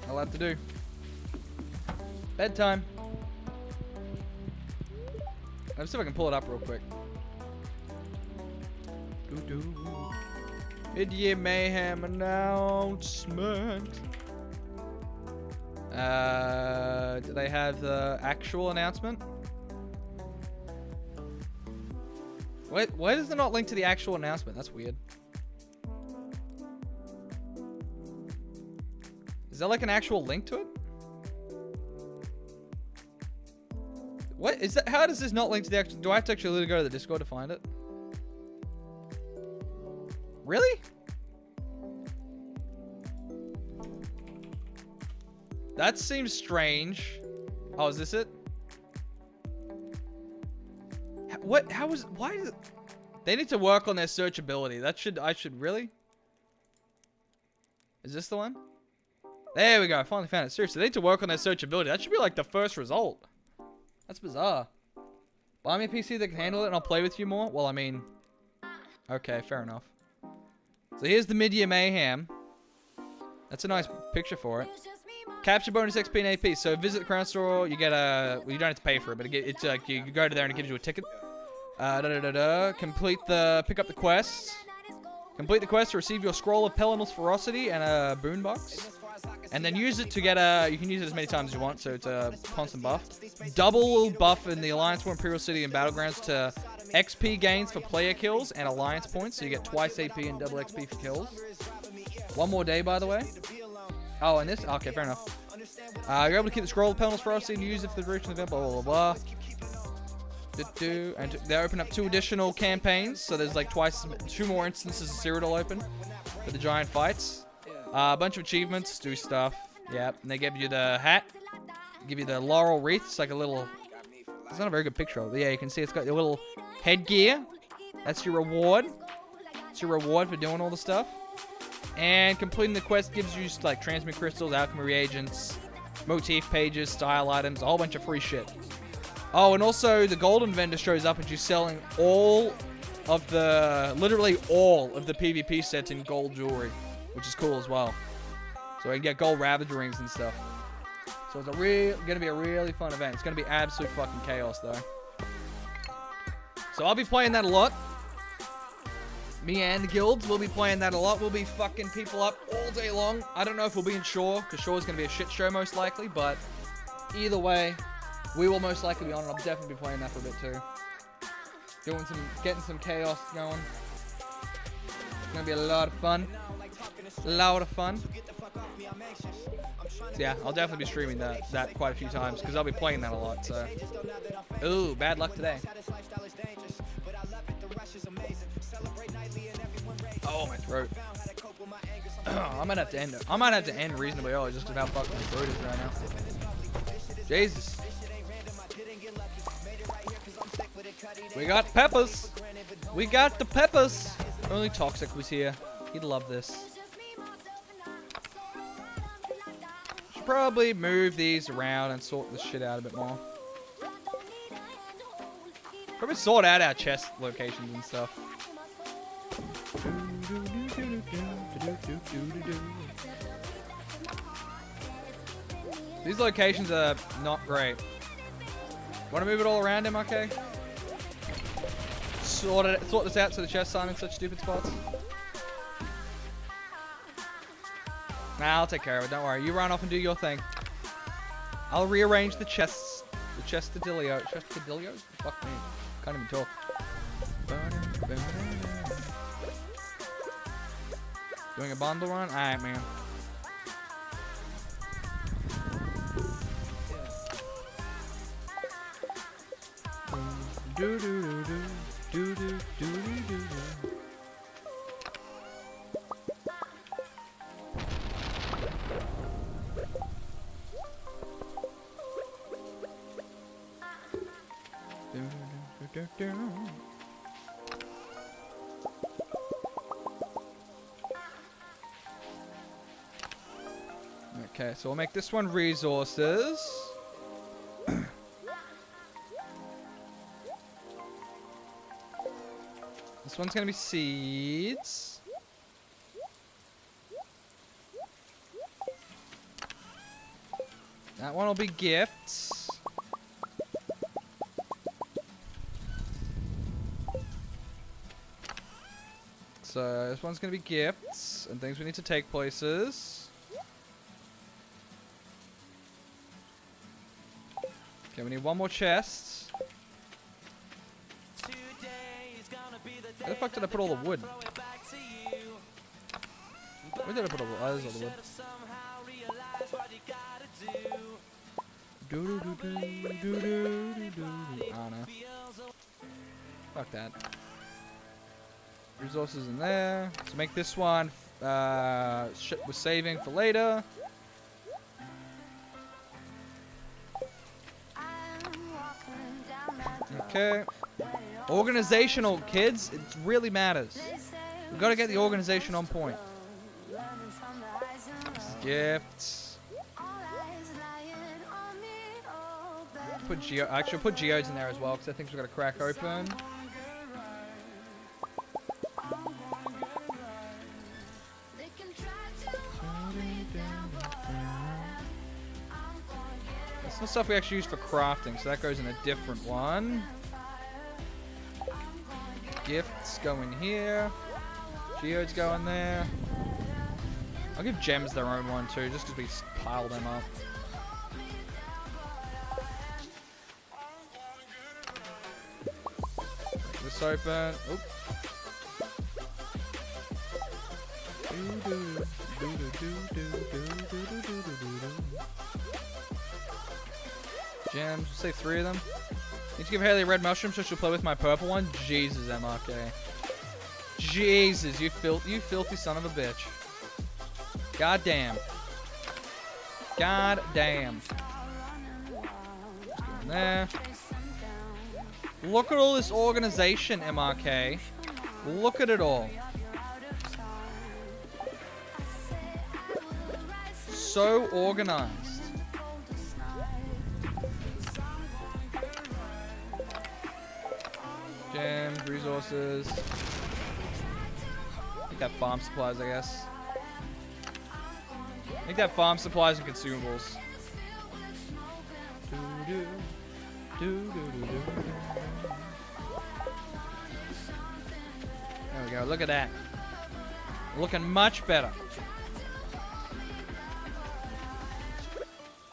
B: I'll have to do. Bedtime. Let's see if I can pull it up real quick. Mid-Year Mayhem announcement. Do they have the actual announcement? Why does it not link to the actual announcement? That's weird. Is there like an actual link to it? What is that? How does this not link to the actual? Do I have to actually go to the Discord to find it? Really? That seems strange. Oh, is this it? What? How is? Why is it? They need to work on their searchability. I should really? Is this the one? There we go. I finally found it. Seriously, they need to work on their searchability. That should be like the first result. That's bizarre. Buy me a PC that can handle it and I'll play with you more? Well, I mean... Okay, fair enough. So here's the Mid-Year Mayhem. That's a nice picture for it. Capture bonus XP and AP. So visit the Crown Store, you get a... Well, you don't have to pay for it, but it's like you go to there and it gives you a ticket. Complete the... Pick up the quest. Complete the quest to receive your Scroll of Pelinal's Ferocity and a boombox. And then use it to get a... You can use it as many times as you want, so it's a constant buff. Double buff in the Alliance War, Imperial City, and Battlegrounds to XP gains for player kills and Alliance points, so you get twice AP and double XP for kills. One more day, by the way. Oh, and this... Okay, fair enough. You're able to keep the Scroll of Pelinal's Ferocity and use it for the duration of the event, blah, blah, blah. And they open up 2 additional campaigns, so there's like 2 more instances of Cyrodiil open for the giant fights. A bunch of achievements, do stuff. Yep, and they give you the hat. Give you the laurel wreath. It's like a little... It's not a very good picture of it. Yeah, you can see it's got your little headgear. That's your reward. It's your reward for doing all the stuff. And completing the quest gives you like transmute crystals, alchemy reagents, motif pages, style items, a whole bunch of free shit. Oh, and also the golden vendor shows up and she's selling all of the... Literally all of the PvP sets in gold jewelry, which is cool as well. So you can get gold ravage rings and stuff. So it's gonna be a really fun event. It's gonna be absolute fucking chaos though. So I'll be playing that a lot. Me and the guilds will be playing that a lot. We'll be fucking people up all day long. I don't know if we'll be in Shore, because Shore's gonna be a shit show most likely, but either way, we will most likely be on it. I'll definitely be playing that for a bit too. Getting some chaos going. It's gonna be a lot of fun. A lot of fun. So yeah, I'll definitely be streaming that quite a few times because I'll be playing that a lot. So, ooh, bad luck today. Oh, my throat. I might have to end it. I might have to end reasonably early just about fucking my throat is right now. Jesus. We got peppers. We got the peppers. Only Toxic was here. He'd love this. Should probably move these around and sort this shit out a bit more. Probably sort out our chest locations and stuff. These locations are not great. Want to move it all around, MRK? Sort this out so the chests aren't in such stupid spots. Nah, I'll take care of it. Don't worry. You run off and do your thing. I'll rearrange the chests. The chestadillo. Chestadillos? Fuck me. Can't even talk. Doing a bundle run? Alright, man. Do do do do do do do do do. Okay, so we'll make this one resources. This one's gonna be seeds. That one will be gifts. So this one's gonna be gifts and things we need to take places. Okay, we need one more chest. Where the fuck did I put all the wood? Where did I put all the wood? Oh, there's all the wood. I don't know. Fuck that. Resources in there. So make this one shit we're saving for later. Okay. Organizational, kids. It really matters. We've got to get the organization on point. Gifts. Actually, put geodes in there as well because I think we've got to crack open. That's not stuff we actually use for crafting, so that goes in a different one. Gifts go in here. Geodes go in there. I'll give gems their own one too, just because we pile them up. Break this open. Oop. Gems, we'll say 3 of them. Need to give Haley a red mushroom so she'll play with my purple one. Jesus, MRK. Jesus, you filthy son of a bitch. God damn. God damn. There. Look at all this organization, MRK. Look at it all. So organized. Gems, resources. I think that farm supplies, I guess. I think that farm supplies and consumables. There we go. Look at that. Looking much better.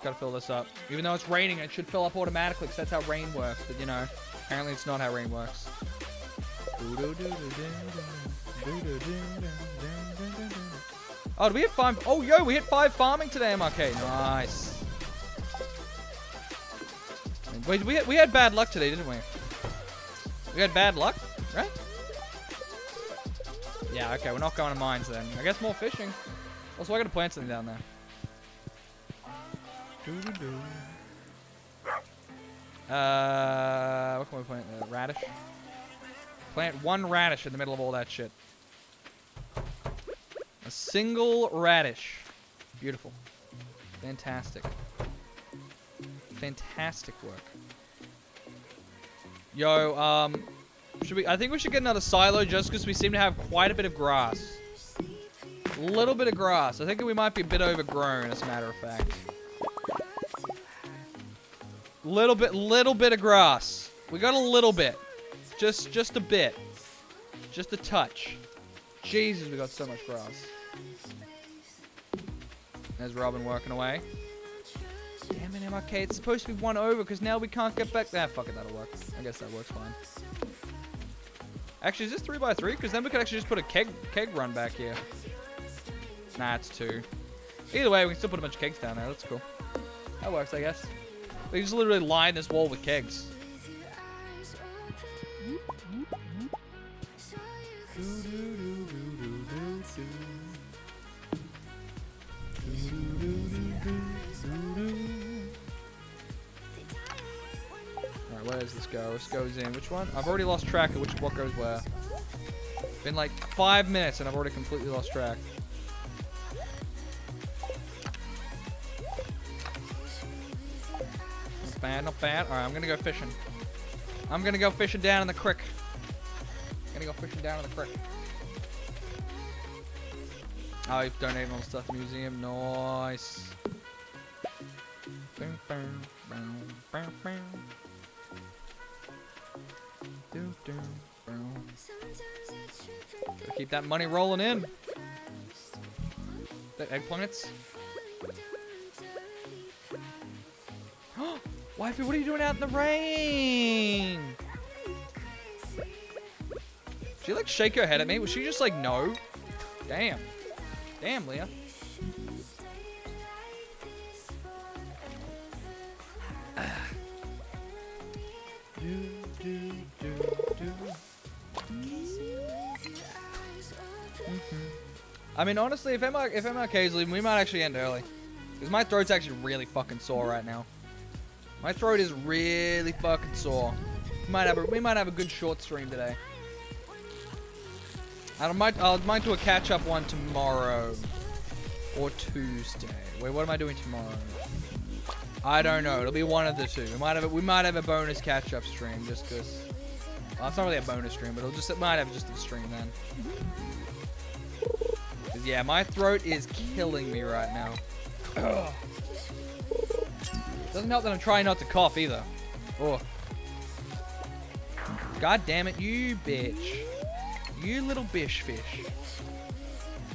B: Gotta fill this up. Even though it's raining, it should fill up automatically because that's how rain works. But you know, apparently it's not how rain works. Oh, did we hit 5? Oh, yo, we hit 5 farming today, MRK. Nice. Wait, we had bad luck today, didn't we? We had bad luck, right? Yeah, okay, we're not going to mines then. I guess more fishing. Also, I gotta plant something down there. What can we plant? Radish? Plant 1 radish in the middle of all that shit. A single radish. Beautiful. Fantastic. Fantastic work. Yo, I think we should get another silo just because we seem to have quite a bit of grass. A little bit of grass. I think we might be a bit overgrown, as a matter of fact. Little bit of grass. We got a little bit. Just a bit. Just a touch. Jesus, we got so much grass. There's Robin working away. Damn it, MRK. It's supposed to be 1 over because now we can't get back. Ah, fuck it. That'll work. I guess that works fine. Actually, is this 3x3? Because then we could actually just put a keg run back here. Nah, it's 2. Either way, we can still put a bunch of kegs down there. That's cool. That works, I guess. We just literally line this wall with kegs. Alright, where does this go? This goes in. Which one? I've already lost track of what goes where. Been like 5 minutes and I've already completely lost track. Not bad, not bad. Alright, I'm gonna go fishing. I'm gonna go fishing down in the creek. Oh, you've donated all the stuff to the museum. Nice. Gotta keep that money rolling in. The eggplants. Wifey, what are you doing out in the rain? Did she like shake her head at me? Was she just like, no? Damn. Damn, Leah. I mean, honestly, if MRK's leaving, we might actually end early. Because my throat's actually really fucking sore right now. My throat is really fucking sore. We might have a good short stream today. I might do a catch-up one tomorrow. Or Tuesday. Wait, what am I doing tomorrow? I don't know. It'll be one of the two. We might have a bonus catch-up stream just because. Well, it's not really a bonus stream, but it might have just a stream then. 'Cause yeah, my throat is killing me right now. Doesn't help that I'm trying not to cough either. Oh. God damn it, you bitch. You little bish fish.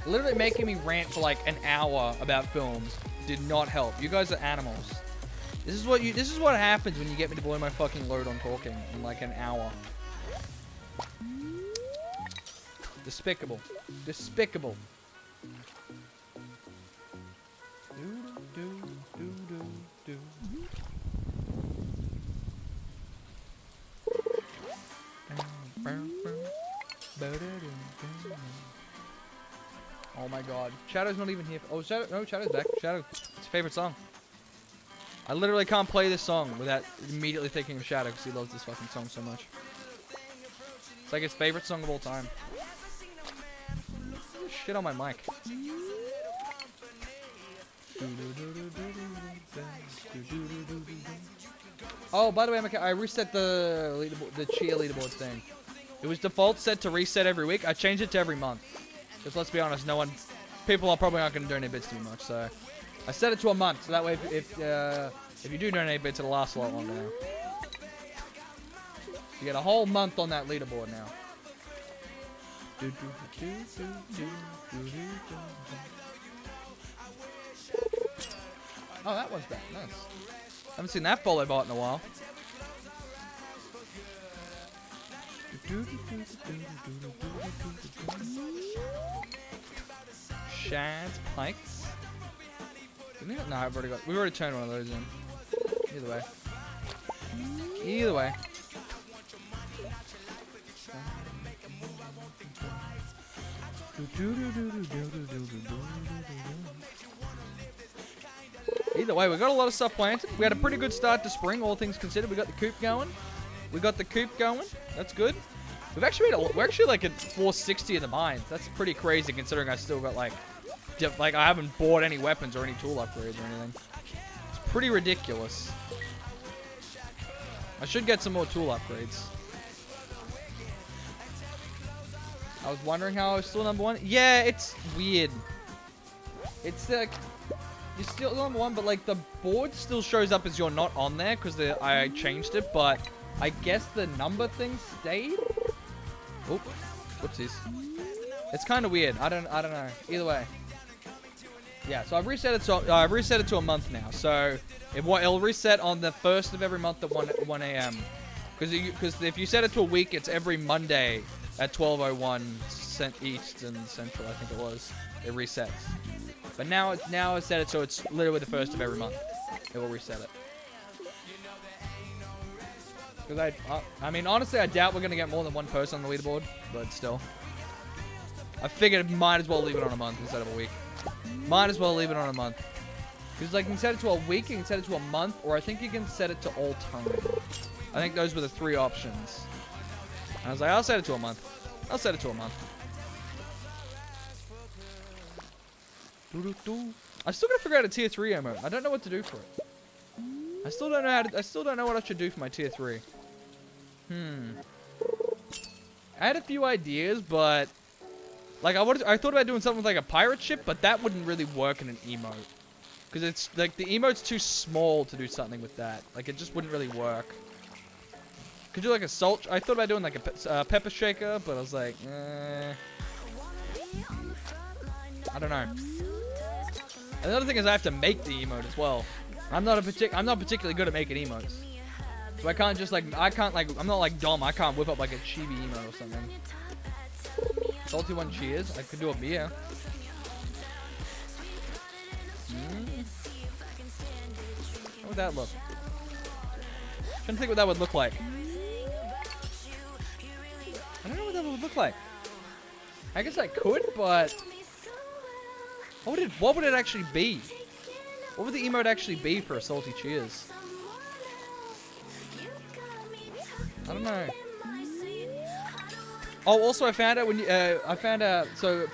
B: Literally making me rant for like an hour about films did not help. You guys are animals. This is what happens when you get me to blow my fucking load on talking in like an hour. Despicable. Despicable. Oh my god. Shadow's not even here. Oh, Shadow. No, Shadow's back. Shadow. It's your favorite song. I literally can't play this song without immediately thinking of Shadow because he loves this fucking song so much. It's like his favorite song of all time. Shit on my mic. Oh, by the way, I reset the cheer leaderboard thing. It was default set to reset every week. I changed it to every month. Because let's be honest, people are probably not going to donate bits too much. So I set it to a month. So that way, if you do donate bits, it'll last a lot longer now. You get a whole month on that leaderboard now. Oh, that one's back. Nice. Haven't seen that follow bot in a while. Shads, pikes. No, we've already turned one of those in. Either way. Either way. Either way, we got a lot of stuff planted. We had a pretty good start to spring, all things considered. We got the coop going. That's good. We're actually like at 460 of the mines. That's pretty crazy considering I still got like I haven't bought any weapons or any tool upgrades or anything. It's pretty ridiculous. I should get some more tool upgrades. I was wondering how I was still number one. Yeah, it's weird. It's like you're still number one, but like the board still shows up as you're not on there because I changed it. But I guess the number thing stayed. Oh, whoopsies. It's kind of weird. I don't know. Either way. Yeah, so I've reset it. So I've reset it to a month now. So it'll reset on the first of every month at 1 a.m. Because if you set it to a week, it's every Monday at 12:01 Eastern Central. I think it was. It resets. But now I set it so it's literally the first of every month. It will reset it. Because I mean, honestly, I doubt we're gonna get more than one person on the leaderboard, but still. I figured might as well leave it on a month instead of a week. Might as well leave it on a month. Because like you can set it to a week, you can set it to a month, or I think you can set it to all time. I think those were the three options. And I was like, I'll set it to a month. I'll set it to a month. I still gotta figure out a tier 3 emote. I don't know what to do for it. I still don't know what I should do for my tier 3. I had a few ideas, but like I thought about doing something with like a pirate ship, but that wouldn't really work in an emote. Because it's like the emote's too small to do something with that. Like it just wouldn't really work. Could do like a salt. I thought about doing like a pepper shaker, but I was like, I don't know. Another thing is I have to make the emote as well. I'm not particularly good at making emotes. So I can't just like, I'm not like Dom. I can't whip up like a chibi emote or something. Salty one cheers. I could do a beer. How would that look? I'm trying to think what that would look like. I don't know what that would look like. I guess I could, but what would it actually be? What would the emote actually be for a salty cheers? I don't know. Oh, also I found out so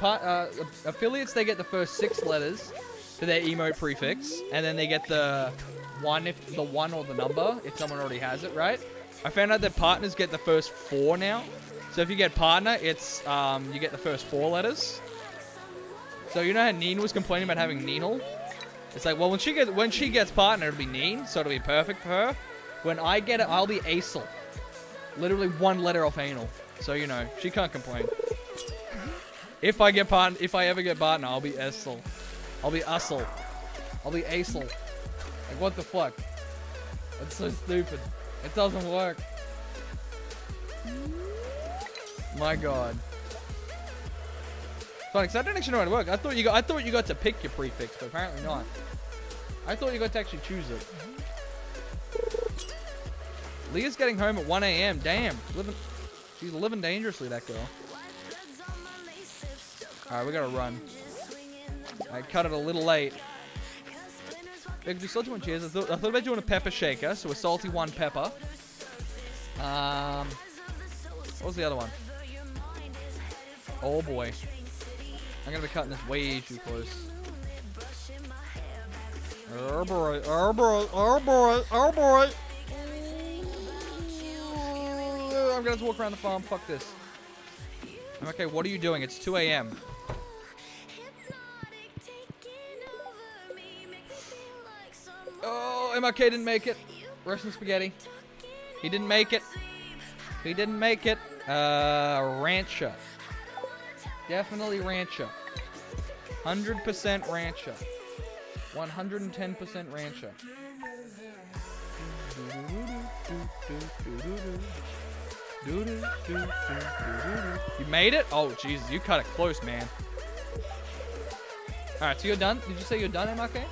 B: affiliates, they get the first 6 letters for their emote prefix, and then they get the one or the number if someone already has it, right? I found out that partners get the first 4 now. So if you get partner, it's you get the first 4 letters. So you know how Neen was complaining about having Neenal? It's like, well, when she gets partner, it'll be Neen, so it'll be perfect for her. When I get it, I'll be Acel. Literally 1 letter off anal. So you know, she can't complain. If I ever get partner, I'll be Acel. I'll be Ussel. I'll be Acel. Like what the fuck? That's so stupid. It doesn't work. My god. Funny, because I don't actually know how to work. I thought you got to pick your prefix, but apparently not. I thought you got to actually choose it. Leah's getting home at 1 a.m. Damn. She's living dangerously, that girl. Alright, we gotta run. I cut it a little late. We can do salty one cheers. I thought about doing a pepper shaker, so a salty one pepper. What was the other one? Oh boy. I'm gonna be cutting this way too close. Oh boy, oh boy, oh boy, oh boy. I'm gonna have to walk around the farm. Fuck this. Okay, what are you doing? It's 2 a.m. Oh, MRK didn't make it. Rest in spaghetti. He didn't make it. He didn't make it. Rancher. Definitely rancher. 100% rancher. 110% rancher. You made it? Oh, Jesus, you cut it close, man. Alright, so you're done? Did you say you're done, MRK?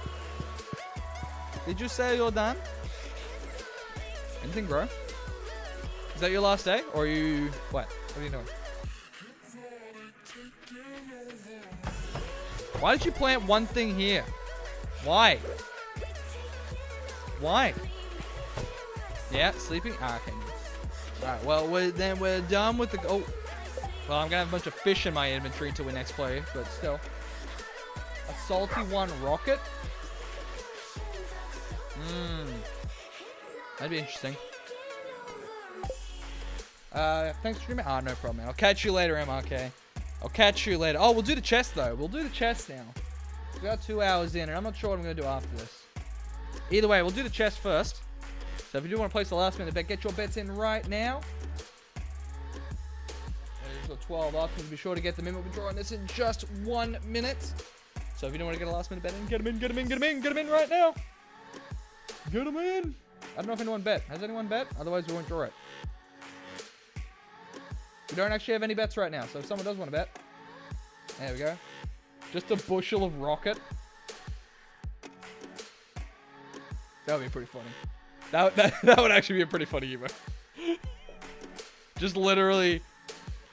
B: Did you say you're done? Anything, bro? Is that your last day? Or are you... What? What are you doing? Why did you plant one thing here? Why? Why? Yeah, sleeping? Ah, okay. Alright, well, we're done with the... Oh. Well, I'm gonna have a bunch of fish in my inventory until we next play, but still. A salty one rocket? That'd be interesting. Thanks for streaming. Ah, no problem, man. I'll catch you later, MRK. I'll catch you later. Oh, we'll do the chest, though. We'll do the chest now. We got 2 hours in, and I'm not sure what I'm going to do after this. Either way, we'll do the chest first. So if you do want to place the last minute bet, get your bets in right now. There's got 12 options. Be sure to get them in. We'll be drawing this in just 1 minute. So if you don't want to get a last minute bet in, get them in, get them in, get them in, get them in right now. Get them in. I don't know if anyone bet. Has anyone bet? Otherwise, we won't draw it. We don't actually have any bets right now, so if someone does want to bet. There we go. Just a bushel of rocket. That would be pretty funny. That would actually be a pretty funny emote. Just literally,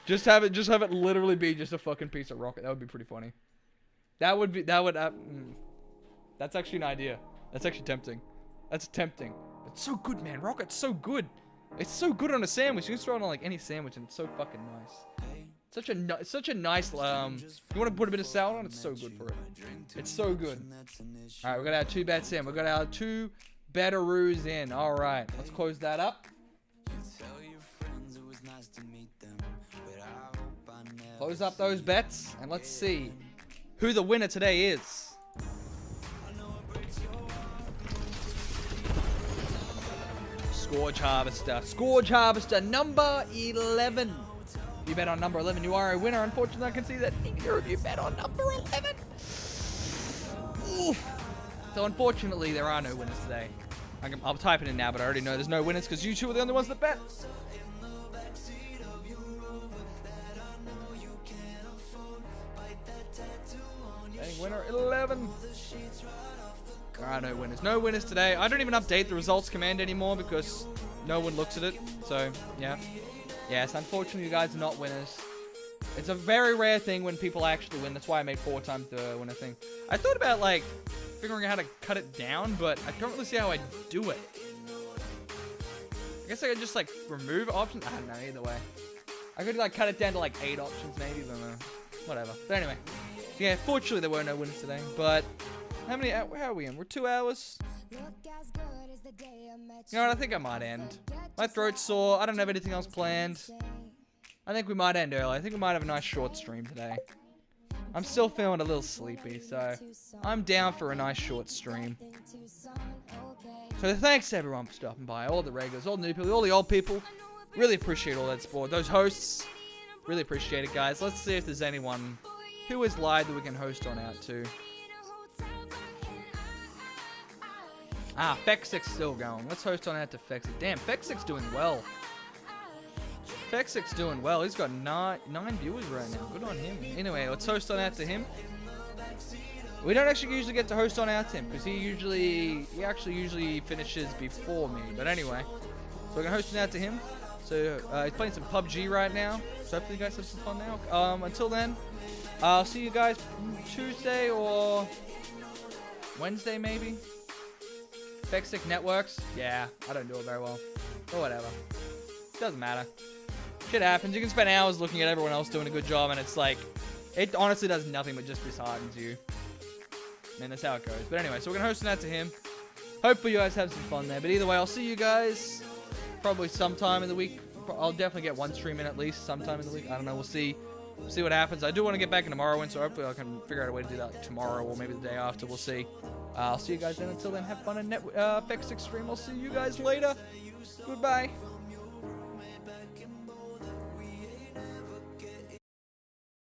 B: just have it literally be just a fucking piece of rocket. That would be pretty funny. That's actually an idea. That's actually tempting. That's tempting. It's so good, man. Rocket's so good. It's so good on a sandwich. You can throw it on like any sandwich, and it's so fucking nice. Such a nice. You want to put a bit of salad on? It's so good for it. It's so good. All right, we got our 2 bets in. We got our 2 betteroos in. All right, let's close that up. Close up those bets, and let's see who the winner today is. Scourge Harvester. Scourge Harvester number 11. You bet on number 11. You are a winner. Unfortunately, I can see that neither of you bet on number 11. Oof. So unfortunately, there are no winners today. I'll type it in now, but I already know there's no winners because you two are the only ones that bet. Betting winner 11. There are no winners. No winners today. I don't even update the results command anymore because no one looks at it. So, yeah. Yes, unfortunately, you guys are not winners. It's a very rare thing when people actually win. That's why I made 4 times the winner thing. I thought about, like, figuring out how to cut it down, but I don't really see how I do it. I guess I could just, like, remove options. I don't know, either way. I could, like, cut it down to, like, 8 options, maybe, but whatever. But anyway. Yeah, fortunately, there were no winners today, but... How are we in? We're 2 hours. You know what? I think I might end. My throat's sore. I don't have anything else planned. I think we might end early. I think we might have a nice short stream today. I'm still feeling a little sleepy, so I'm down for a nice short stream. So thanks to everyone for stopping by. All the regulars, all the new people, all the old people. Really appreciate all that support. Those hosts, really appreciate it, guys. Let's see if there's anyone who has lied that we can host on out to. Ah, Fexic's still going. Let's host on out to Fexic. Damn, Fexic's doing well. Fexic's doing well. He's got 9 viewers right now. Good on him. Anyway, let's host on out to him. We don't actually usually get to host on out to him because he actually usually finishes before me. But anyway, so we're gonna host on out to him. So he's playing some PUBG right now. So hopefully you guys have some fun now. Until then, I'll see you guys Tuesday or Wednesday, maybe. Fexic Networks. Yeah, I don't do it very well. Or whatever. Doesn't matter. Shit happens. You can spend hours looking at everyone else doing a good job, and it's like, it honestly does nothing but just disheartens you. And that's how it goes. But anyway, so we're going to host that to him. Hopefully you guys have some fun there. But either way, I'll see you guys probably sometime in the week. I'll definitely get one stream in at least sometime in the week. I don't know. We'll see. See what happens. I do want to get back into Morrowind, so hopefully I can figure out a way to do that tomorrow or maybe the day after. We'll see. I'll see you guys then. Until then, have fun in Fexic stream. I'll see you guys later. Goodbye.